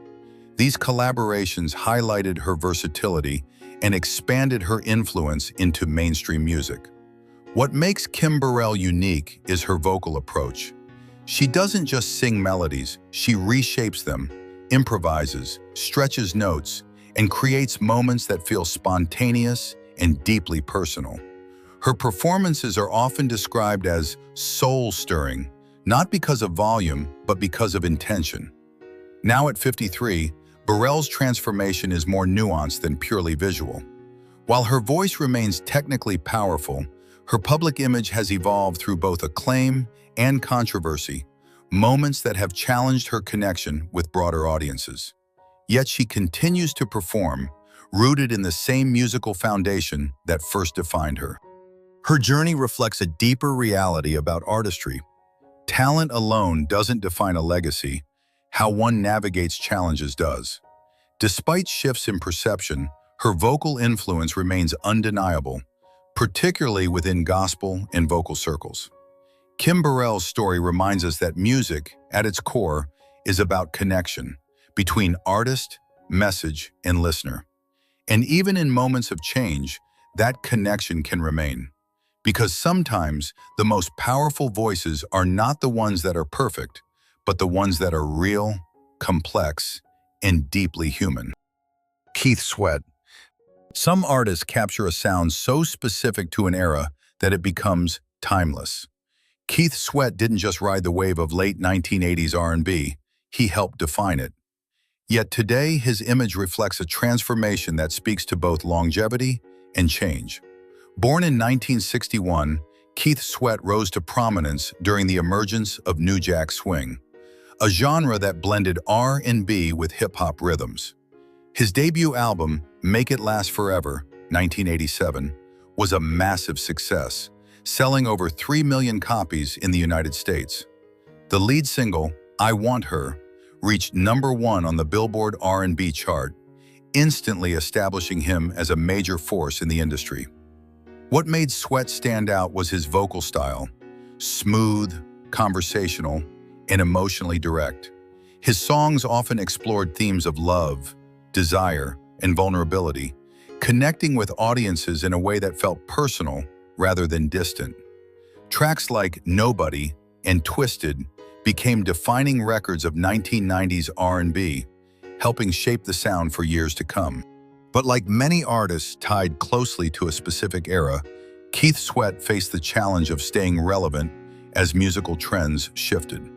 These collaborations highlighted her versatility and expanded her influence into mainstream music. What makes Kim Burrell unique is her vocal approach. She doesn't just sing melodies, she reshapes them, improvises, stretches notes, and creates moments that feel spontaneous and deeply personal. Her performances are often described as soul-stirring, not because of volume, but because of intention. Now at 53, Burrell's transformation is more nuanced than purely visual. While her voice remains technically powerful, her public image has evolved through both acclaim and controversy, moments that have challenged her connection with broader audiences. Yet she continues to perform, rooted in the same musical foundation that first defined her. Her journey reflects a deeper reality about artistry. Talent alone doesn't define a legacy, how one navigates challenges does. Despite shifts in perception, her vocal influence remains undeniable, particularly within gospel and vocal circles. Kim Burrell's story reminds us that music, at its core, is about connection between artist, message, and listener. And even in moments of change, that connection can remain. Because sometimes the most powerful voices are not the ones that are perfect, but the ones that are real, complex, and deeply human. Keith Sweat. Some artists capture a sound so specific to an era that it becomes timeless. Keith Sweat didn't just ride the wave of late 1980s R&B, he helped define it. Yet today, his image reflects a transformation that speaks to both longevity and change. Born in 1961, Keith Sweat rose to prominence during the emergence of New Jack Swing, a genre that blended R&B with hip-hop rhythms. His debut album, Make It Last Forever, 1987, was a massive success, selling over 3 million copies in the United States. The lead single, I Want Her, reached #1 on the Billboard R&B chart, instantly establishing him as a major force in the industry. What made Sweat stand out was his vocal style, smooth, conversational, and emotionally direct. His songs often explored themes of love, desire, and vulnerability, connecting with audiences in a way that felt personal rather than distant. Tracks like Nobody and Twisted became defining records of 1990s R&B, helping shape the sound for years to come. But like many artists tied closely to a specific era, Keith Sweat faced the challenge of staying relevant as musical trends shifted.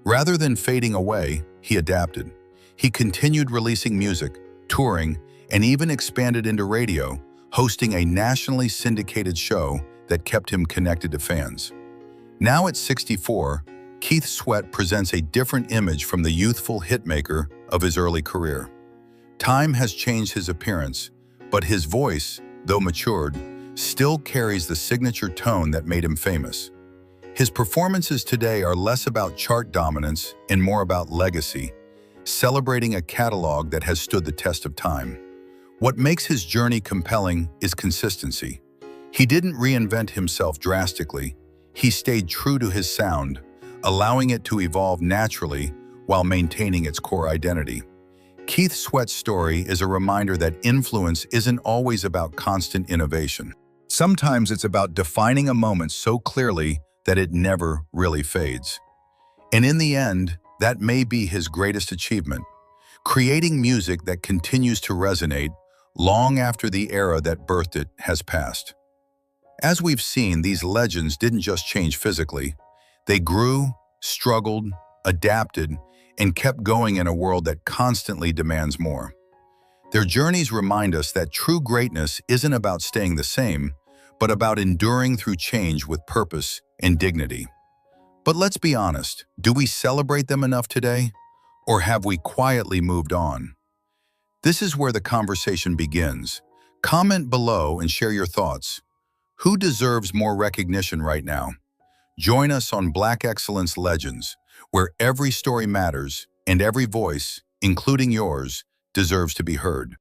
Rather than fading away, he adapted. He continued releasing music, touring, and even expanded into radio, hosting a nationally syndicated show that kept him connected to fans. Now at 64, Keith Sweat presents a different image from the youthful hitmaker of his early career. Time has changed his appearance, but his voice, though matured, still carries the signature tone that made him famous. His performances today are less about chart dominance and more about legacy, celebrating a catalog that has stood the test of time. What makes his journey compelling is consistency. He didn't reinvent himself drastically. He stayed true to his sound, allowing it to evolve naturally while maintaining its core identity. Keith Sweat's story is a reminder that influence isn't always about constant innovation. Sometimes it's about defining a moment so clearly that it never really fades. And in the end, that may be his greatest achievement, creating music that continues to resonate long after the era that birthed it has passed. As we've seen, these legends didn't just change physically. They grew, struggled, adapted, and kept going in a world that constantly demands more. Their journeys remind us that true greatness isn't about staying the same, but about enduring through change with purpose and dignity. But let's be honest, do we celebrate them enough today? Or have we quietly moved on? This is where the conversation begins. Comment below and share your thoughts. Who deserves more recognition right now? Join us on Black Excellence Legends, where every story matters and every voice, including yours, deserves to be heard.